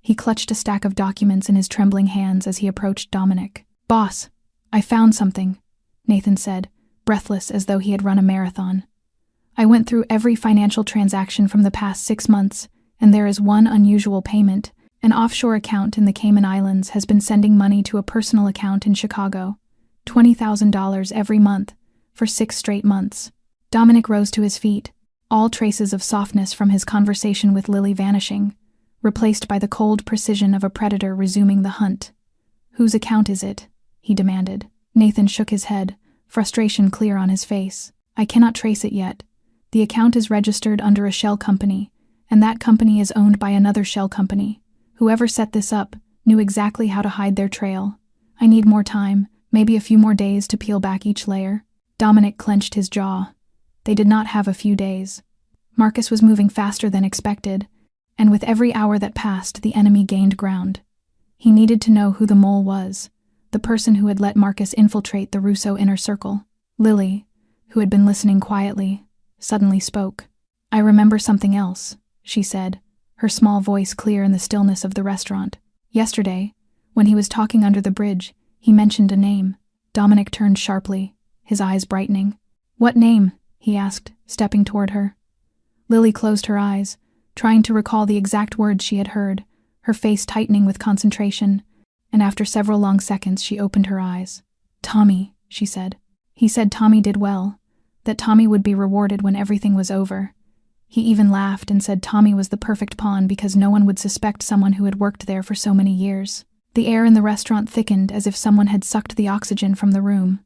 He clutched a stack of documents in his trembling hands as he approached Dominic. Boss, I found something, Nathan said, breathless as though he had run a marathon. I went through every financial transaction from the past 6 months, and there is one unusual payment. An offshore account in the Cayman Islands has been sending money to a personal account in Chicago, $20,000 every month, for 6 straight months. Dominic rose to his feet, all traces of softness from his conversation with Lily vanishing, replaced by the cold precision of a predator resuming the hunt. Whose account is it? He demanded. Nathan shook his head, frustration clear on his face. I cannot trace it yet. The account is registered under a shell company, and that company is owned by another shell company. Whoever set this up knew exactly how to hide their trail. I need more time, maybe a few more days to peel back each layer. Dominic clenched his jaw. They did not have a few days. Marcus was moving faster than expected, and with every hour that passed, the enemy gained ground. He needed to know who the mole was, the person who had let Marcus infiltrate the Russo inner circle. Lily, who had been listening quietly, suddenly spoke. I remember something else, she said, her small voice clear in the stillness of the restaurant. Yesterday, when he was talking under the bridge, he mentioned a name. Dominic turned sharply, his eyes brightening. What name? He asked, stepping toward her. Lily closed her eyes, trying to recall the exact words she had heard, her face tightening with concentration, and after several long seconds she opened her eyes. Tommy, she said. He said Tommy did well, that Tommy would be rewarded when everything was over. He even laughed and said Tommy was the perfect pawn because no one would suspect someone who had worked there for so many years. The air in the restaurant thickened as if someone had sucked the oxygen from the room.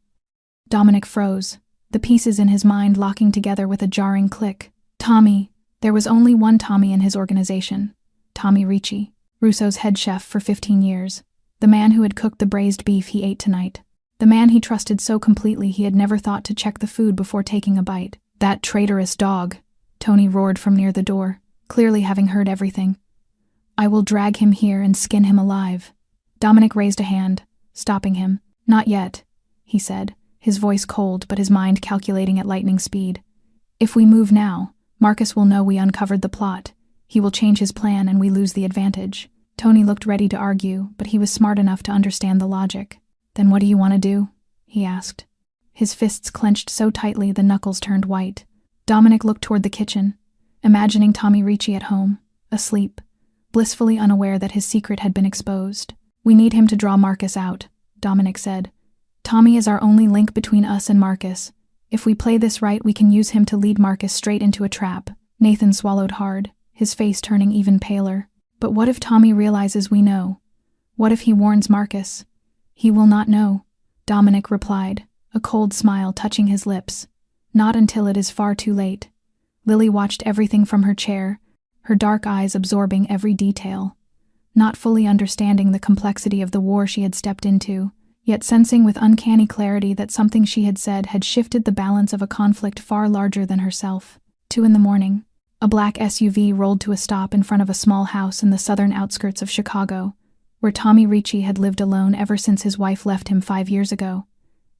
Dominic froze, the pieces in his mind locking together with a jarring click. Tommy. There was only one Tommy in his organization. Tommy Ricci, Russo's head chef for 15 years. The man who had cooked the braised beef he ate tonight. The man he trusted so completely he had never thought to check the food before taking a bite. "That traitorous dog," Tony roared from near the door, clearly having heard everything. "I will drag him here and skin him alive." Dominic raised a hand, stopping him. "Not yet," he said, his voice cold but his mind calculating at lightning speed. "If we move now, Marcus will know we uncovered the plot. He will change his plan and we lose the advantage." Tony looked ready to argue, but he was smart enough to understand the logic. "Then what do you want to do?" he asked. His fists clenched so tightly the knuckles turned white. Dominic looked toward the kitchen, imagining Tommy Ricci at home, asleep, blissfully unaware that his secret had been exposed. "We need him to draw Marcus out," Dominic said. "Tommy is our only link between us and Marcus. If we play this right, we can use him to lead Marcus straight into a trap." Nathan swallowed hard, his face turning even paler. "But what if Tommy realizes we know? What if he warns Marcus?" "He will not know," Dominic replied, a cold smile touching his lips. "Not until it is far too late." Lily watched everything from her chair, her dark eyes absorbing every detail. Not fully understanding the complexity of the war she had stepped into, yet sensing with uncanny clarity that something she had said had shifted the balance of a conflict far larger than herself. 2 a.m. A black SUV rolled to a stop in front of a small house in the southern outskirts of Chicago, where Tommy Ricci had lived alone ever since his wife left him 5 years ago,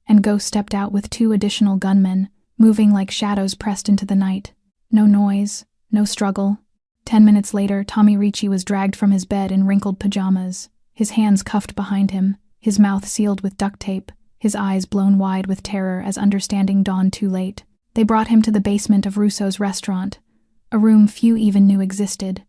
and Ghost stepped out with 2 additional gunmen, moving like shadows pressed into the night. No noise, no struggle. 10 minutes later, Tommy Ricci was dragged from his bed in wrinkled pajamas, his hands cuffed behind him, his mouth sealed with duct tape, his eyes blown wide with terror as understanding dawned too late. They brought him to the basement of Russo's restaurant, a room few even knew existed,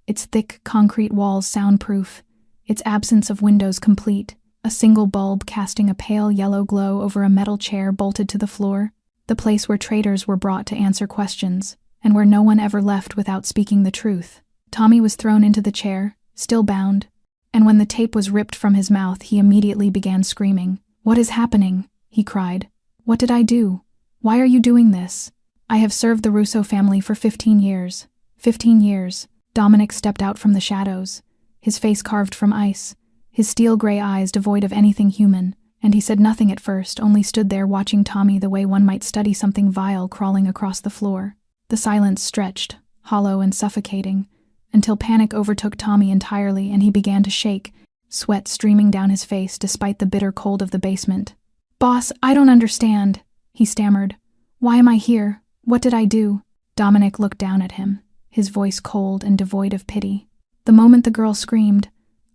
its thick concrete walls soundproof, its absence of windows complete, a single bulb casting a pale yellow glow over a metal chair bolted to the floor, the place where traitors were brought to answer questions, and where no one ever left without speaking the truth. Tommy was thrown into the chair, still bound, and when the tape was ripped from his mouth, he immediately began screaming. "What is happening?" he cried. "What did I do? Why are you doing this? I have served the Russo family for 15 years. 15 years. Dominic stepped out from the shadows, his face carved from ice, his steel-gray eyes devoid of anything human, and he said nothing at first, only stood there watching Tommy the way one might study something vile crawling across the floor. The silence stretched, hollow and suffocating, until panic overtook Tommy entirely and he began to shake, sweat streaming down his face despite the bitter cold of the basement. "Boss, I don't understand," he stammered. "Why am I here? What did I do?" Dominic looked down at him, his voice cold and devoid of pity. The moment the girl screamed,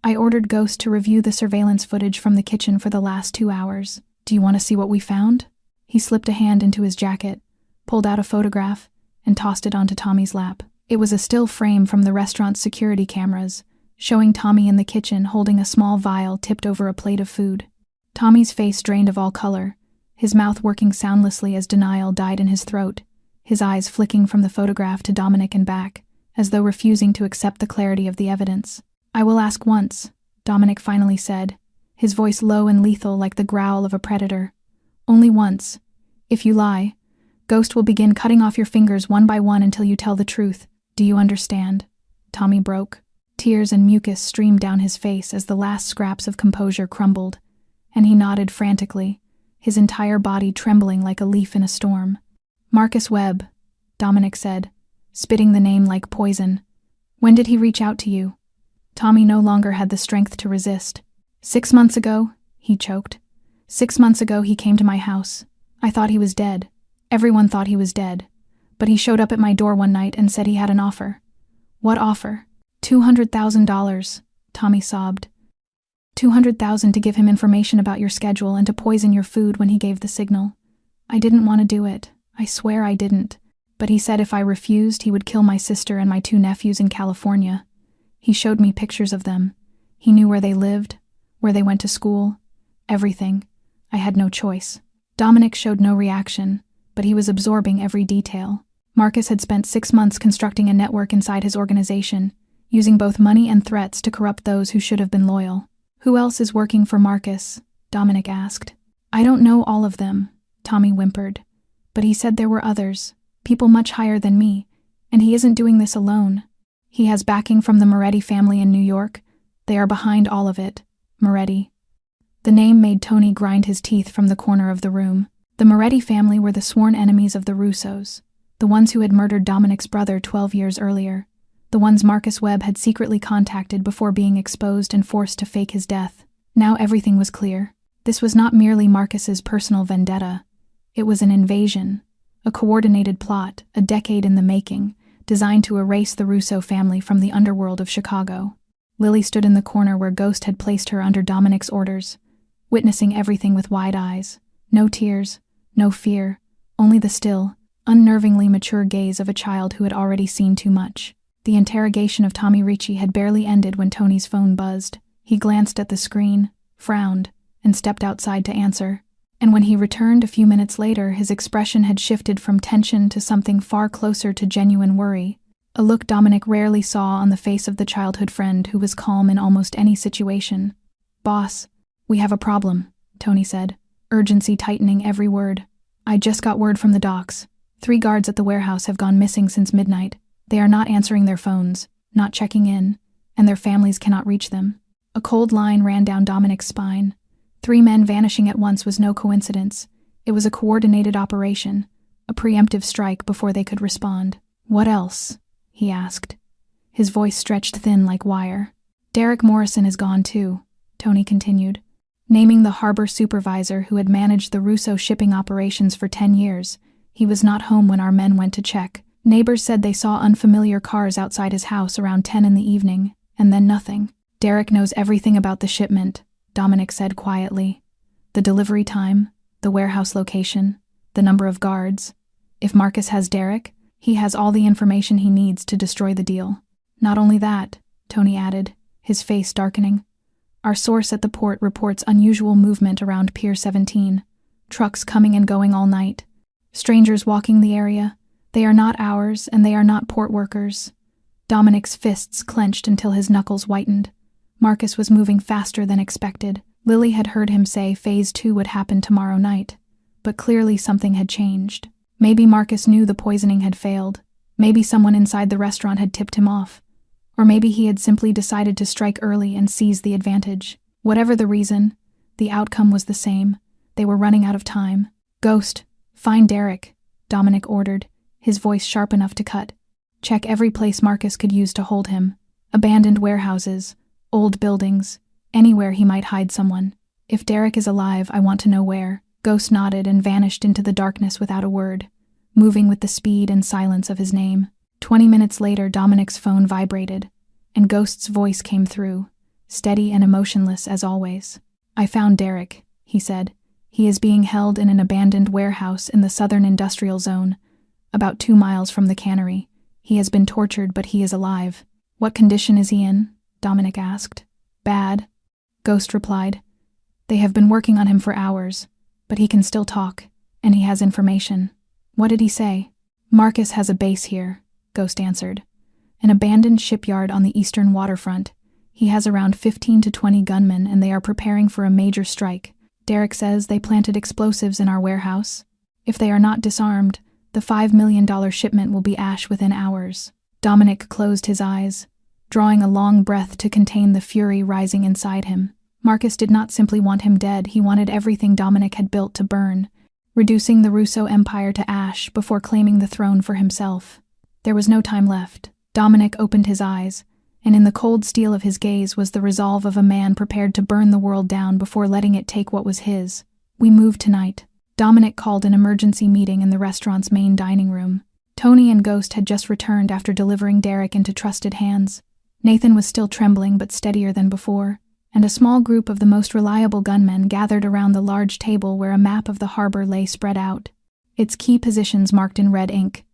"I ordered Ghost to review the surveillance footage from the kitchen for the last 2 hours. Do you want to see what we found?" He slipped a hand into his jacket, pulled out a photograph, and tossed it onto Tommy's lap. It was a still frame from the restaurant's security cameras, showing Tommy in the kitchen holding a small vial tipped over a plate of food. Tommy's face drained of all color, his mouth working soundlessly as denial died in his throat, his eyes flicking from the photograph to Dominic and back, as though refusing to accept the clarity of the evidence. "I will ask once," Dominic finally said, his voice low and lethal like the growl of a predator. "Only once. If you lie, Ghost will begin cutting off your fingers one by one until you tell the truth. Do you understand?" Tommy broke. Tears and mucus streamed down his face as the last scraps of composure crumbled, and he nodded frantically, his entire body trembling like a leaf in a storm. "Marcus Webb," Dominic said, spitting the name like poison. "When did he reach out to you?" Tommy no longer had the strength to resist. 6 months ago," he choked. 6 months ago he came to my house. I thought he was dead. Everyone thought he was dead. But he showed up at my door one night and said he had an offer." "What offer?" $200,000, Tommy sobbed. $200,000 to give him information about your schedule and to poison your food when he gave the signal. I didn't want to do it. I swear I didn't. But he said if I refused, he would kill my sister and my 2 nephews in California. He showed me pictures of them. He knew where they lived, where they went to school, everything. I had no choice." Dominic showed no reaction, but he was absorbing every detail. Marcus had spent 6 months constructing a network inside his organization, using both money and threats to corrupt those who should have been loyal. "Who else is working for Marcus?" Dominic asked. "I don't know all of them," Tommy whimpered. "But he said there were others, people much higher than me, and he isn't doing this alone. He has backing from the Moretti family in New York. They are behind all of it. Moretti." The name made Tony grind his teeth from the corner of the room. The Moretti family were the sworn enemies of the Russos, the ones who had murdered Dominic's brother 12 years earlier, the ones Marcus Webb had secretly contacted before being exposed and forced to fake his death. Now everything was clear. This was not merely Marcus's personal vendetta. It was an invasion, a coordinated plot, a decade in the making, designed to erase the Russo family from the underworld of Chicago. Lily stood in the corner where Ghost had placed her under Dominic's orders, witnessing everything with wide eyes. No tears, no fear, only the still, unnervingly mature gaze of a child who had already seen too much. The interrogation of Tommy Ricci had barely ended when Tony's phone buzzed. He glanced at the screen, frowned, and stepped outside to answer. And when he returned a few minutes later, his expression had shifted from tension to something far closer to genuine worry, a look Dominic rarely saw on the face of the childhood friend who was calm in almost any situation. "Boss, we have a problem," Tony said, urgency tightening every word. "I just got word from the docks. 3 guards at the warehouse have gone missing since midnight. They are not answering their phones, not checking in, and their families cannot reach them." A cold line ran down Dominic's spine. 3 men vanishing at once was no coincidence. It was a coordinated operation, a preemptive strike before they could respond. "What else?" he asked. His voice stretched thin like wire. "Derek Morrison is gone too," Tony continued, naming the harbor supervisor who had managed the Russo shipping operations for 10 years. "He was not home when our men went to check. Neighbors said they saw unfamiliar cars outside his house around 10 in the evening, and then nothing." "Derek knows everything about the shipment," Dominic said quietly. "The delivery time, the warehouse location, the number of guards. If Marcus has Derek, he has all the information he needs to destroy the deal." "Not only that," Tony added, his face darkening. "Our source at the port reports unusual movement around Pier 17. Trucks coming and going all night. Strangers walking the area. They are not ours, and they are not port workers." Dominic's fists clenched until his knuckles whitened. Marcus was moving faster than expected. Lily had heard him say Phase 2 would happen tomorrow night, but clearly something had changed. Maybe Marcus knew the poisoning had failed. Maybe someone inside the restaurant had tipped him off. Or maybe he had simply decided to strike early and seize the advantage. Whatever the reason, the outcome was the same. They were running out of time. "Ghost, find Derek," Dominic ordered, his voice sharp enough to cut. "Check every place Marcus could use to hold him. Abandoned warehouses, old buildings, anywhere he might hide someone. If Derek is alive, I want to know where." Ghost nodded and vanished into the darkness without a word, moving with the speed and silence of his name. 20 minutes later, Dominic's phone vibrated, and Ghost's voice came through, steady and emotionless as always. "I found Derek," he said. "He is being held in an abandoned warehouse in the southern industrial zone, about 2 miles from the cannery. He has been tortured, but he is alive." "What condition is he in?" Dominic asked. "Bad," Ghost replied. "They have been working on him for hours, but he can still talk, and he has information." "What did he say?" "Marcus has a base here," Ghost answered. "An abandoned shipyard on the eastern waterfront. He has around 15 to 20 gunmen, and they are preparing for a major strike. Derek says they planted explosives in our warehouse. If they are not disarmed, the $5 million shipment will be ash within hours." Dominic closed his eyes, drawing a long breath to contain the fury rising inside him. Marcus did not simply want him dead, he wanted everything Dominic had built to burn, reducing the Russo empire to ash before claiming the throne for himself. There was no time left. Dominic opened his eyes, and in the cold steel of his gaze was the resolve of a man prepared to burn the world down before letting it take what was his. "We move tonight." Dominic called an emergency meeting in the restaurant's main dining room. Tony and Ghost had just returned after delivering Derek into trusted hands. Nathan was still trembling but steadier than before, and a small group of the most reliable gunmen gathered around the large table where a map of the harbor lay spread out, its key positions marked in red ink.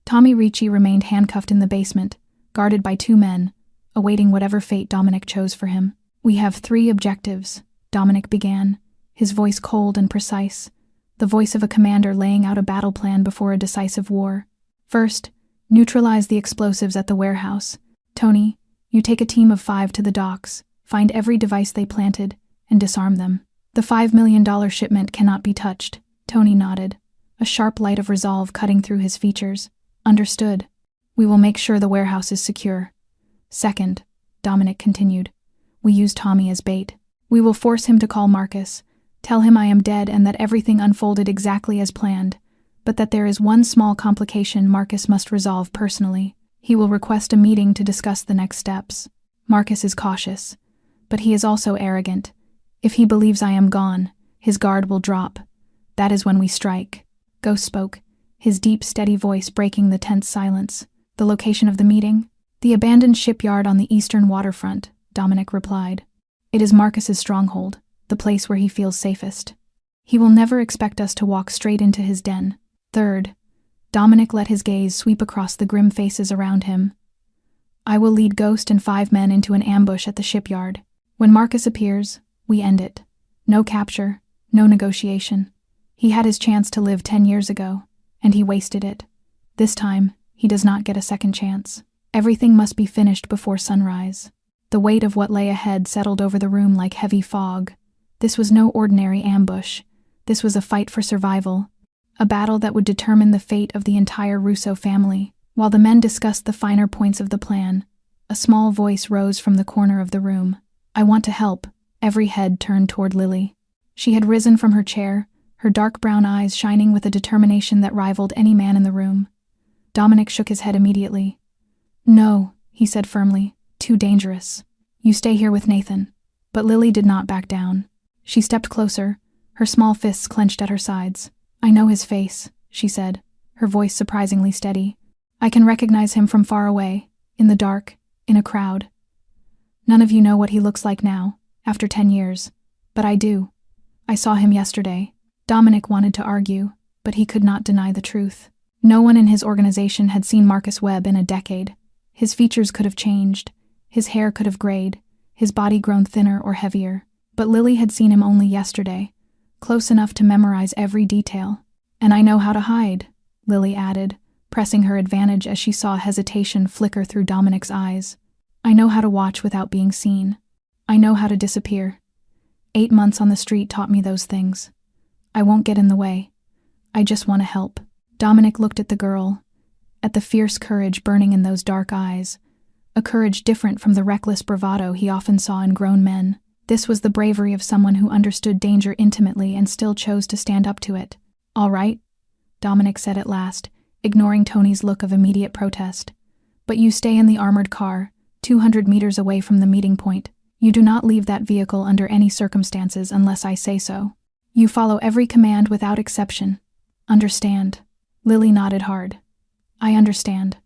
Tommy Ricci remained handcuffed in the basement, guarded by 2 men, awaiting whatever fate Dominic chose for him. "We have 3 objectives," Dominic began, his voice cold and precise, the voice of a commander laying out a battle plan before a decisive war. "First, neutralize the explosives at the warehouse. Tony, you take a team of 5 to the docks, find every device they planted, and disarm them. The $5 million shipment cannot be touched." Tony nodded, a sharp light of resolve cutting through his features. "Understood. We will make sure the warehouse is secure." "Second," Dominic continued, "we use Tommy as bait. We will force him to call Marcus, tell him I am dead and that everything unfolded exactly as planned, but that there is one small complication Marcus must resolve personally. He will request a meeting to discuss the next steps. Marcus is cautious, but he is also arrogant. If he believes I am gone, his guard will drop. That is when we strike. Ghost spoke, his deep, steady voice breaking the tense silence. The location of the meeting? The abandoned shipyard on the eastern waterfront, Dominic replied. It is Marcus's stronghold, the place where he feels safest. He will never expect us to walk straight into his den. Third, Dominic let his gaze sweep across the grim faces around him. I will lead Ghost and 5 men into an ambush at the shipyard. When Marcus appears, we end it. No capture, no negotiation. He had his chance to live 10 years ago, and he wasted it. This time, he does not get a second chance. Everything must be finished before sunrise. The weight of what lay ahead settled over the room like heavy fog. This was no ordinary ambush. This was a fight for survival, a battle that would determine the fate of the entire Russo family. While the men discussed the finer points of the plan, a small voice rose from the corner of the room. I want to help. Every head turned toward Lily. She had risen from her chair, her dark brown eyes shining with a determination that rivaled any man in the room. Dominic shook his head immediately. No, he said firmly. Too dangerous. You stay here with Nathan. But Lily did not back down. She stepped closer, her small fists clenched at her sides. I know his face, she said, her voice surprisingly steady. I can recognize him from far away, in the dark, in a crowd. None of you know what he looks like now, after 10 years. But I do. I saw him yesterday. Dominic wanted to argue, but he could not deny the truth. No one in his organization had seen Marcus Webb in a decade. His features could have changed. His hair could have grayed, his body grown thinner or heavier. But Lily had seen him only yesterday, close enough to memorize every detail. And I know how to hide, Lily added, pressing her advantage as she saw hesitation flicker through Dominic's eyes. I know how to watch without being seen. I know how to disappear. 8 months on the street taught me those things. I won't get in the way. I just want to help. Dominic looked at the girl, at the fierce courage burning in those dark eyes, a courage different from the reckless bravado he often saw in grown men. This was the bravery of someone who understood danger intimately and still chose to stand up to it. All right, Dominic said at last, ignoring Tony's look of immediate protest. But you stay in the armored car, 200 meters away from the meeting point. You do not leave that vehicle under any circumstances unless I say so. You follow every command without exception. Understand? Lily nodded hard. I understand.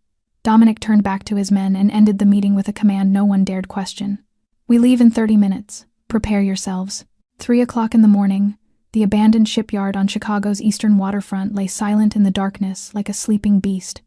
Dominic turned back to his men and ended the meeting with a command no one dared question. We leave in 30 minutes. Prepare yourselves. 3 o'clock in the morning, the abandoned shipyard on Chicago's eastern waterfront lay silent in the darkness like a sleeping beast,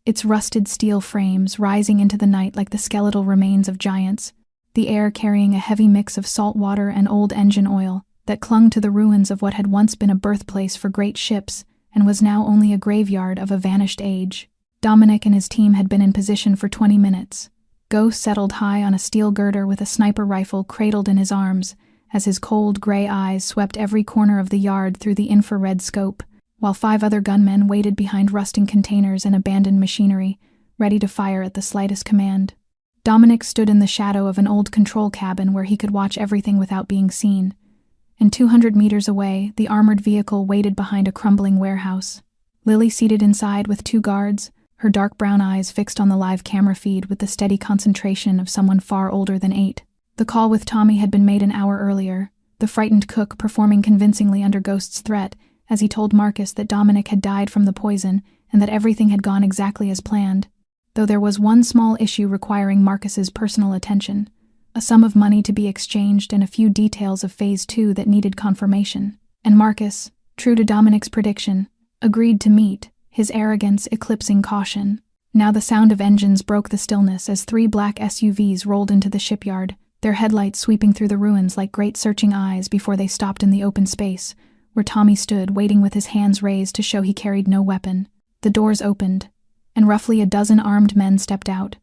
its rusted steel frames rising into the night like the skeletal remains of giants, the air carrying a heavy mix of salt water and old engine oil that clung to the ruins of what had once been a birthplace for great ships and was now only a graveyard of a vanished age. Dominic and his team had been in position for 20 minutes. Ghost settled high on a steel girder with a sniper rifle cradled in his arms as his cold gray eyes swept every corner of the yard through the infrared scope, while 5 other gunmen waited behind rusting containers and abandoned machinery, ready to fire at the slightest command. Dominic stood in the shadow of an old control cabin where he could watch everything without being seen, and 200 meters away, the armored vehicle waited behind a crumbling warehouse. Lily seated inside with 2 guards, her dark brown eyes fixed on the live camera feed with the steady concentration of someone far older than 8. The call with Tommy had been made an hour earlier, the frightened cook performing convincingly under Ghost's threat as he told Marcus that Dominic had died from the poison and that everything had gone exactly as planned, though there was one small issue requiring Marcus's personal attention, a sum of money to be exchanged and a few details of Phase 2 that needed confirmation. And Marcus, true to Dominic's prediction, agreed to meet, his arrogance eclipsing caution. Now the sound of engines broke the stillness as 3 black SUVs rolled into the shipyard, their headlights sweeping through the ruins like great searching eyes before they stopped in the open space, where Tommy stood waiting with his hands raised to show he carried no weapon. The doors opened, and roughly a dozen armed men stepped out,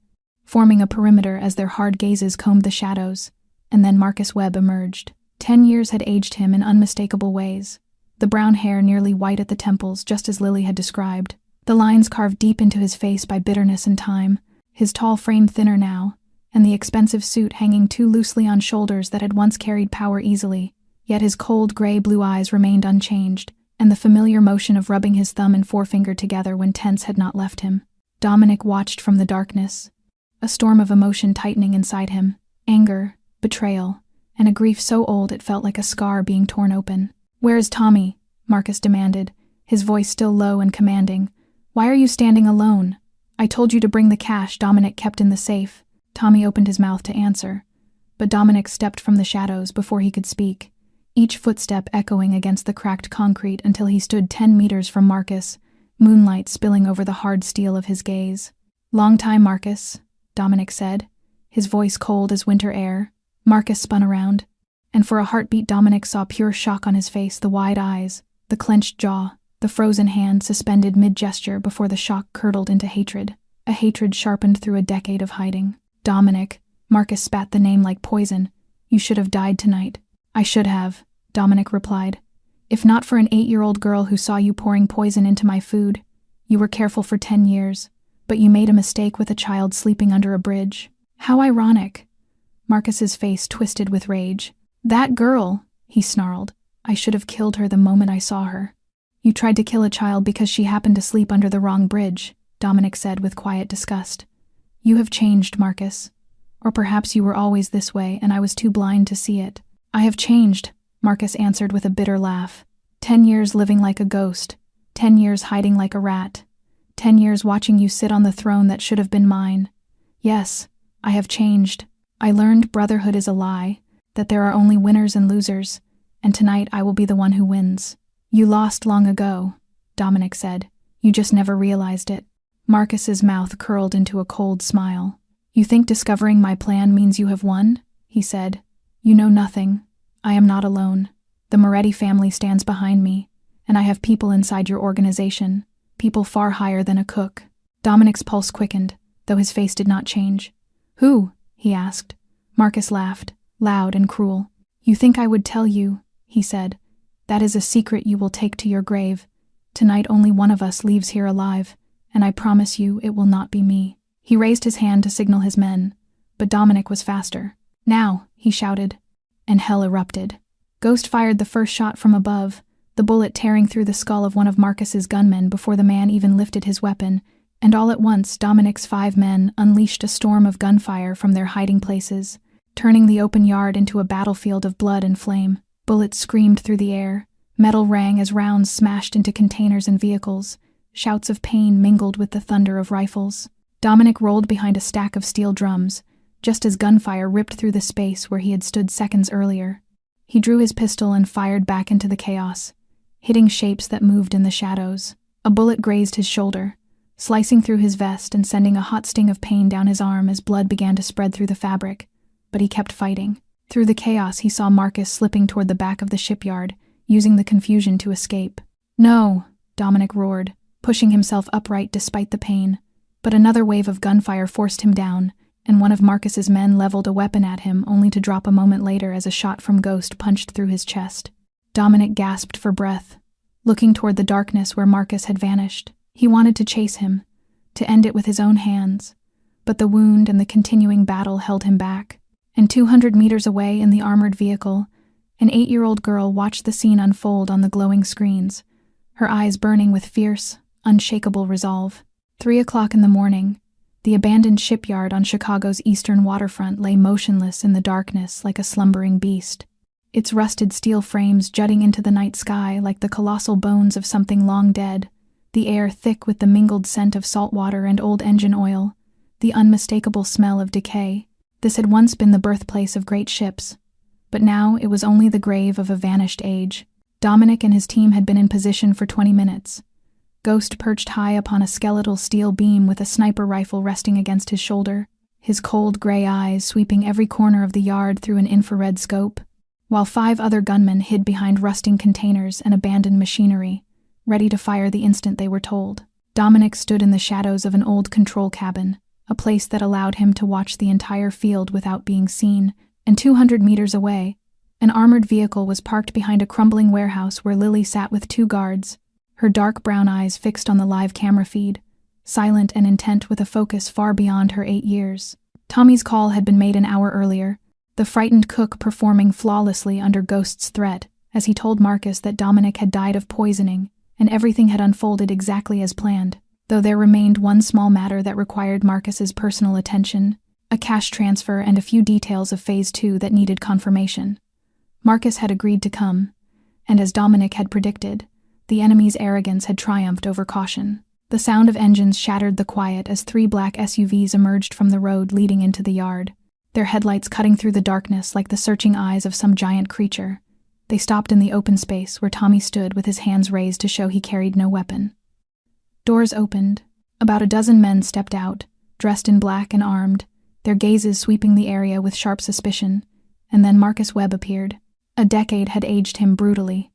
forming a perimeter as their hard gazes combed the shadows, and then Marcus Webb emerged. 10 years had aged him in unmistakable ways, the brown hair nearly white at the temples just as Lily had described, the lines carved deep into his face by bitterness and time, his tall frame thinner now, and the expensive suit hanging too loosely on shoulders that had once carried power easily. Yet his cold gray-blue eyes remained unchanged, and the familiar motion of rubbing his thumb and forefinger together when tense had not left him. Dominic watched from the darkness, a storm of emotion tightening inside him, anger, betrayal, and a grief so old it felt like a scar being torn open. "Where is Tommy?" Marcus demanded, his voice still low and commanding. "Why are you standing alone? I told you to bring the cash Dominic kept in the safe." Tommy opened his mouth to answer, but Dominic stepped from the shadows before he could speak, each footstep echoing against the cracked concrete until he stood 10 meters from Marcus, moonlight spilling over the hard steel of his gaze. "Long time, Marcus," Dominic said, his voice cold as winter air. Marcus spun around, and for a heartbeat Dominic saw pure shock on his face, the wide eyes, the clenched jaw, the frozen hand suspended mid-gesture before the shock curdled into hatred, a hatred sharpened through a decade of hiding. "Dominic," Marcus spat the name like poison. "You should have died tonight." "I should have," Dominic replied. "If not for an 8-year-old girl who saw you pouring poison into my food. You were careful for 10 years, but you made a mistake with a child sleeping under a bridge." "How ironic." Marcus's face twisted with rage. "That girl," he snarled. "I should have killed her the moment I saw her." "You tried to kill a child because she happened to sleep under the wrong bridge," Dominic said with quiet disgust. "You have changed, Marcus. Or perhaps you were always this way and I was too blind to see it." "I have changed," Marcus answered with a bitter laugh. 10 years living like a ghost, 10 years hiding like a rat, 10 years watching you sit on the throne that should have been mine. Yes, I have changed. I learned brotherhood is a lie, that there are only winners and losers, and tonight I will be the one who wins. "You lost long ago," Dominic said. "You just never realized it." Marcus's mouth curled into a cold smile. "You think discovering my plan means you have won?" he said. "You know nothing. I am not alone. The Moretti family stands behind me, and I have people inside your organization, people far higher than a cook." Dominic's pulse quickened, though his face did not change. "Who?" he asked. Marcus laughed, loud and cruel. "You think I would tell you," he said. "That is a secret you will take to your grave. Tonight only one of us leaves here alive, and I promise you it will not be me." He raised his hand to signal his men, but Dominic was faster. "Now," he shouted, and hell erupted. Ghost fired the first shot from above, the bullet tearing through the skull of one of Marcus's gunmen before the man even lifted his weapon, and all at once Dominic's 5 men unleashed a storm of gunfire from their hiding places, turning the open yard into a battlefield of blood and flame. Bullets screamed through the air, metal rang as rounds smashed into containers and vehicles, shouts of pain mingled with the thunder of rifles. Dominic rolled behind a stack of steel drums, just as gunfire ripped through the space where he had stood seconds earlier. He drew his pistol and fired back into the chaos, hitting shapes that moved in the shadows. A bullet grazed his shoulder, slicing through his vest and sending a hot sting of pain down his arm as blood began to spread through the fabric, but he kept fighting. Through the chaos he saw Marcus slipping toward the back of the shipyard, using the confusion to escape. "No," Dominic roared, pushing himself upright despite the pain, but another wave of gunfire forced him down, and one of Marcus's men leveled a weapon at him only to drop a moment later as a shot from Ghost punched through his chest. Dominic gasped for breath, looking toward the darkness where Marcus had vanished. He wanted to chase him, to end it with his own hands, but the wound and the continuing battle held him back. And 200 meters away in the armored vehicle, an 8-year-old girl watched the scene unfold on the glowing screens, her eyes burning with fierce, unshakable resolve. 3 o'clock in the morning, the abandoned shipyard on Chicago's eastern waterfront lay motionless in the darkness like a slumbering beast, its rusted steel frames jutting into the night sky like the colossal bones of something long dead, the air thick with the mingled scent of salt water and old engine oil, the unmistakable smell of decay. This had once been the birthplace of great ships, but now it was only the grave of a vanished age. Dominic and his team had been in position for 20 minutes. Ghost perched high upon a skeletal steel beam with a sniper rifle resting against his shoulder, his cold gray eyes sweeping every corner of the yard through an infrared scope, while 5 other gunmen hid behind rusting containers and abandoned machinery, ready to fire the instant they were told. Dominic stood in the shadows of an old control cabin, a place that allowed him to watch the entire field without being seen, and 200 meters away, an armored vehicle was parked behind a crumbling warehouse where Lily sat with 2 guards, her dark brown eyes fixed on the live camera feed, silent and intent with a focus far beyond her 8 years. Tommy's call had been made an hour earlier, the frightened cook performing flawlessly under Ghost's threat, as he told Marcus that Dominic had died of poisoning, and everything had unfolded exactly as planned, though there remained one small matter that required Marcus's personal attention, a cash transfer and a few details of Phase 2 that needed confirmation. Marcus had agreed to come, and as Dominic had predicted, the enemy's arrogance had triumphed over caution. The sound of engines shattered the quiet as 3 black SUVs emerged from the road leading into the yard, their headlights cutting through the darkness like the searching eyes of some giant creature. They stopped in the open space where Tommy stood with his hands raised to show he carried no weapon. Doors opened. About a dozen men stepped out, dressed in black and armed, their gazes sweeping the area with sharp suspicion, and then Marcus Webb appeared. A decade had aged him brutally.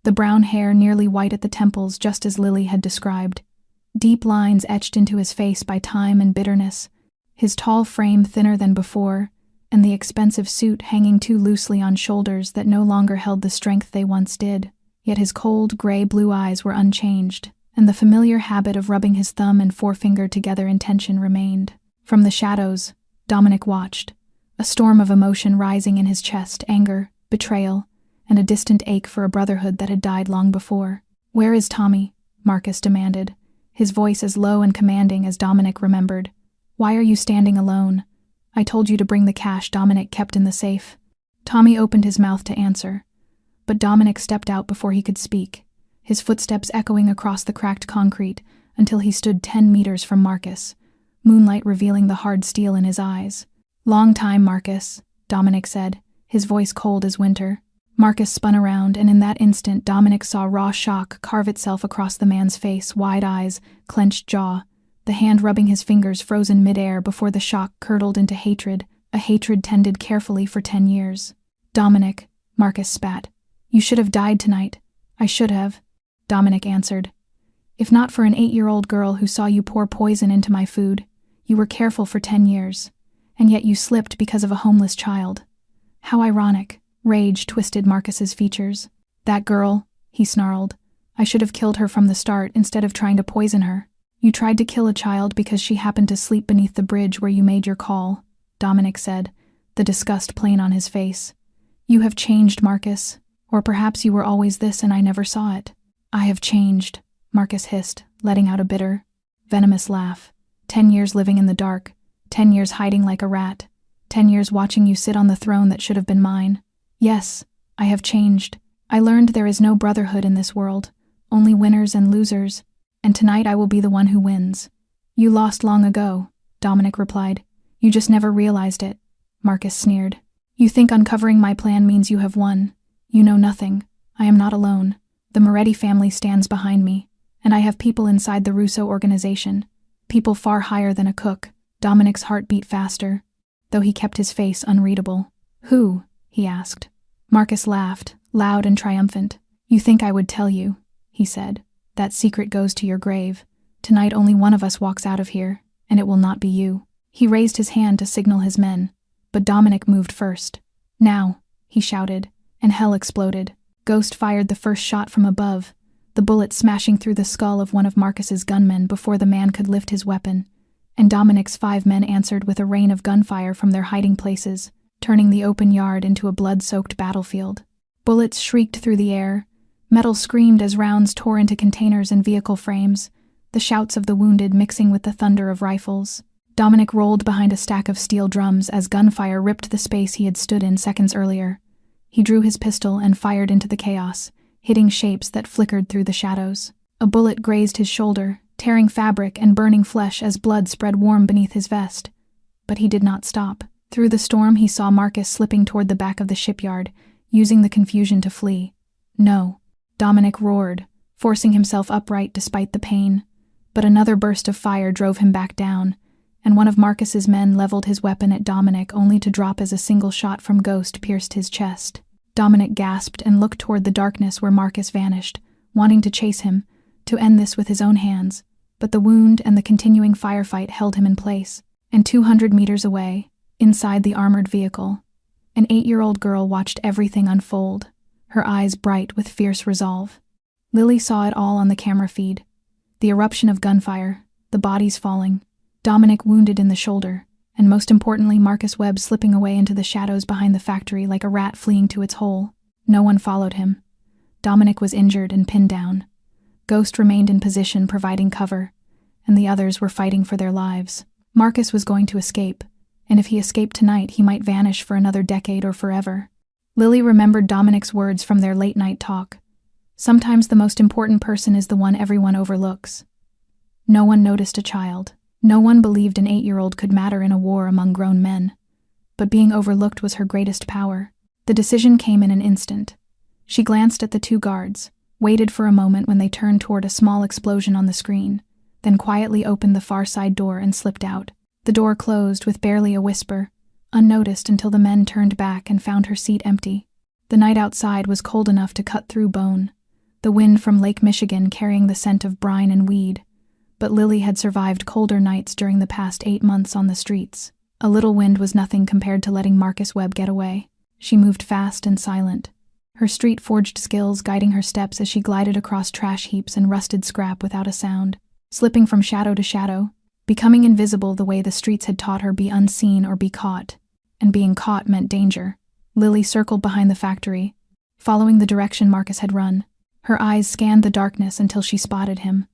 The brown hair nearly white at the temples, just as Lily had described. Deep lines etched into his face by time and bitterness, his tall frame thinner than before, and the expensive suit hanging too loosely on shoulders that no longer held the strength they once did. Yet his cold, gray-blue eyes were unchanged, and the familiar habit of rubbing his thumb and forefinger together in tension remained. From the shadows, Dominic watched, a storm of emotion rising in his chest, anger, betrayal, and a distant ache for a brotherhood that had died long before. "Where is Tommy?" Marcus demanded, his voice as low and commanding as Dominic remembered. "Why are you standing alone? I told you to bring the cash Dominic kept in the safe." Tommy opened his mouth to answer, but Dominic stepped out before he could speak, his footsteps echoing across the cracked concrete until he stood 10 meters from Marcus, moonlight revealing the hard steel in his eyes. "Long time, Marcus," Dominic said, his voice cold as winter. Marcus spun around, and in that instant Dominic saw raw shock carve itself across the man's face, wide eyes, clenched jaw, the hand rubbing his fingers frozen midair before the shock curdled into hatred, a hatred tended carefully for 10 years. "Dominic," Marcus spat. "You should have died tonight." "I should have," Dominic answered. "If not for an 8-year-old girl who saw you pour poison into my food. You were careful for 10 years, and yet you slipped because of a homeless child." "How ironic." Rage twisted Marcus's features. "That girl," he snarled. "I should have killed her from the start instead of trying to poison her." "You tried to kill a child because she happened to sleep beneath the bridge where you made your call," Dominic said, the disgust plain on his face. "You have changed, Marcus. Or perhaps you were always this and I never saw it." "I have changed," Marcus hissed, letting out a bitter, venomous laugh. 10 years living in the dark, 10 years hiding like a rat, 10 years watching you sit on the throne that should have been mine. Yes, I have changed. I learned there is no brotherhood in this world, only winners and losers, and tonight I will be the one who wins. "You lost long ago," Dominic replied. "You just never realized it," Marcus sneered. "You think uncovering my plan means you have won. You know nothing. I am not alone. The Moretti family stands behind me, and I have people inside the Russo organization, people far higher than a cook." Dominic's heart beat faster, though he kept his face unreadable. "Who?" he asked. Marcus laughed, loud and triumphant. "You think I would tell you," he said. "That secret goes to your grave. Tonight only one of us walks out of here, and it will not be you." He raised his hand to signal his men, but Dominic moved first. "Now," he shouted, and hell exploded. Ghost fired the first shot from above, the bullet smashing through the skull of one of Marcus's gunmen before the man could lift his weapon, and Dominic's 5 men answered with a rain of gunfire from their hiding places, turning the open yard into a blood-soaked battlefield. Bullets shrieked through the air, metal screamed as rounds tore into containers and vehicle frames, the shouts of the wounded mixing with the thunder of rifles. Dominic rolled behind a stack of steel drums as gunfire ripped the space he had stood in seconds earlier. He drew his pistol and fired into the chaos, hitting shapes that flickered through the shadows. A bullet grazed his shoulder, tearing fabric and burning flesh as blood spread warm beneath his vest. But he did not stop. Through the storm he saw Marcus slipping toward the back of the shipyard, using the confusion to flee. "No," Dominic roared, forcing himself upright despite the pain. But another burst of fire drove him back down, and one of Marcus's men leveled his weapon at Dominic only to drop as a single shot from Ghost pierced his chest. Dominic gasped and looked toward the darkness where Marcus vanished, wanting to chase him, to end this with his own hands, but the wound and the continuing firefight held him in place, and 200 meters away, inside the armored vehicle, an 8-year-old girl watched everything unfold, her eyes bright with fierce resolve. Lily saw it all on the camera feed. The eruption of gunfire, the bodies falling, Dominic wounded in the shoulder, and most importantly, Marcus Webb slipping away into the shadows behind the factory like a rat fleeing to its hole. No one followed him. Dominic was injured and pinned down. Ghost remained in position, providing cover, and the others were fighting for their lives. Marcus was going to escape, and if he escaped tonight, he might vanish for another decade or forever. Lily remembered Dominic's words from their late-night talk. Sometimes the most important person is the one everyone overlooks. No one noticed a child. No one believed an 8-year-old could matter in a war among grown men. But being overlooked was her greatest power. The decision came in an instant. She glanced at the 2 guards, waited for a moment when they turned toward a small explosion on the screen, then quietly opened the far side door and slipped out. The door closed with barely a whisper, unnoticed until the men turned back and found her seat empty. The night outside was cold enough to cut through bone, the wind from Lake Michigan carrying the scent of brine and weed. But Lily had survived colder nights during the past 8 months on the streets. A little wind was nothing compared to letting Marcus Webb get away. She moved fast and silent, her street-forged skills guiding her steps as she glided across trash heaps and rusted scrap without a sound, slipping from shadow to shadow, becoming invisible the way the streets had taught her, be unseen or be caught. And being caught meant danger. Lily circled behind the factory, following the direction Marcus had run. Her eyes scanned the darkness until she spotted him.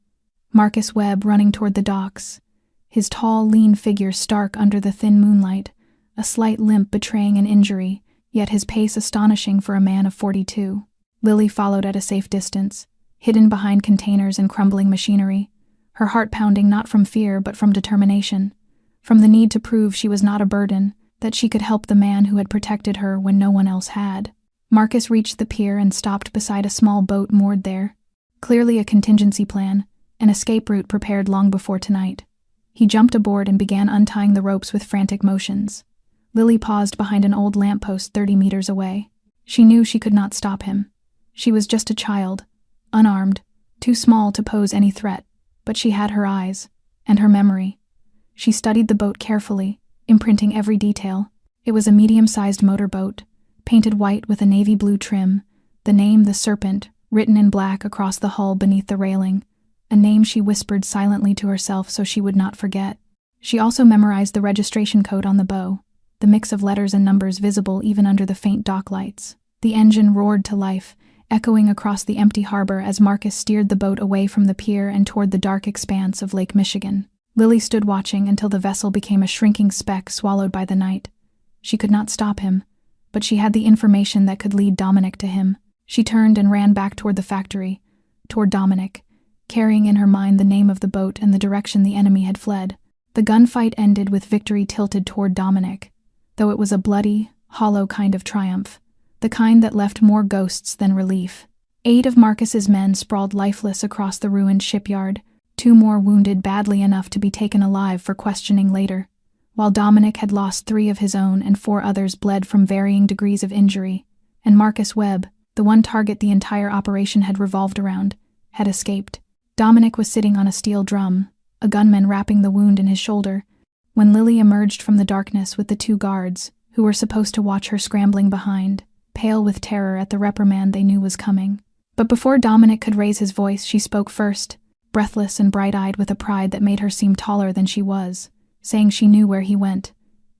Marcus Webb running toward the docks, his tall, lean figure stark under the thin moonlight, a slight limp betraying an injury, yet his pace astonishing for a man of 42. Lily followed at a safe distance, hidden behind containers and crumbling machinery, her heart pounding not from fear but from determination, from the need to prove she was not a burden, that she could help the man who had protected her when no one else had. Marcus reached the pier and stopped beside a small boat moored there. Clearly a contingency plan, an escape route prepared long before tonight. He jumped aboard and began untying the ropes with frantic motions. Lily paused behind an old lamppost 30 meters away. She knew she could not stop him. She was just a child, unarmed, too small to pose any threat, but she had her eyes, and her memory. She studied the boat carefully, imprinting every detail. It was a medium-sized motorboat, painted white with a navy blue trim, the name The Serpent, written in black across the hull beneath the railing, a name she whispered silently to herself so she would not forget. She also memorized the registration code on the bow, the mix of letters and numbers visible even under the faint dock lights. The engine roared to life, echoing across the empty harbor as Marcus steered the boat away from the pier and toward the dark expanse of Lake Michigan. Lily stood watching until the vessel became a shrinking speck swallowed by the night. She could not stop him, but she had the information that could lead Dominic to him. She turned and ran back toward the factory, toward Dominic, carrying in her mind the name of the boat and the direction the enemy had fled. The gunfight ended with victory tilted toward Dominic, though it was a bloody, hollow kind of triumph, the kind that left more ghosts than relief. 8 of Marcus's men sprawled lifeless across the ruined shipyard, 2 more wounded badly enough to be taken alive for questioning later, while Dominic had lost 3 of his own and 4 others bled from varying degrees of injury, and Marcus Webb, the one target the entire operation had revolved around, had escaped. Dominic was sitting on a steel drum, a gunman wrapping the wound in his shoulder, when Lily emerged from the darkness with the 2 guards, who were supposed to watch her scrambling behind, pale with terror at the reprimand they knew was coming. But before Dominic could raise his voice, she spoke first, breathless and bright-eyed with a pride that made her seem taller than she was, saying she knew where he went,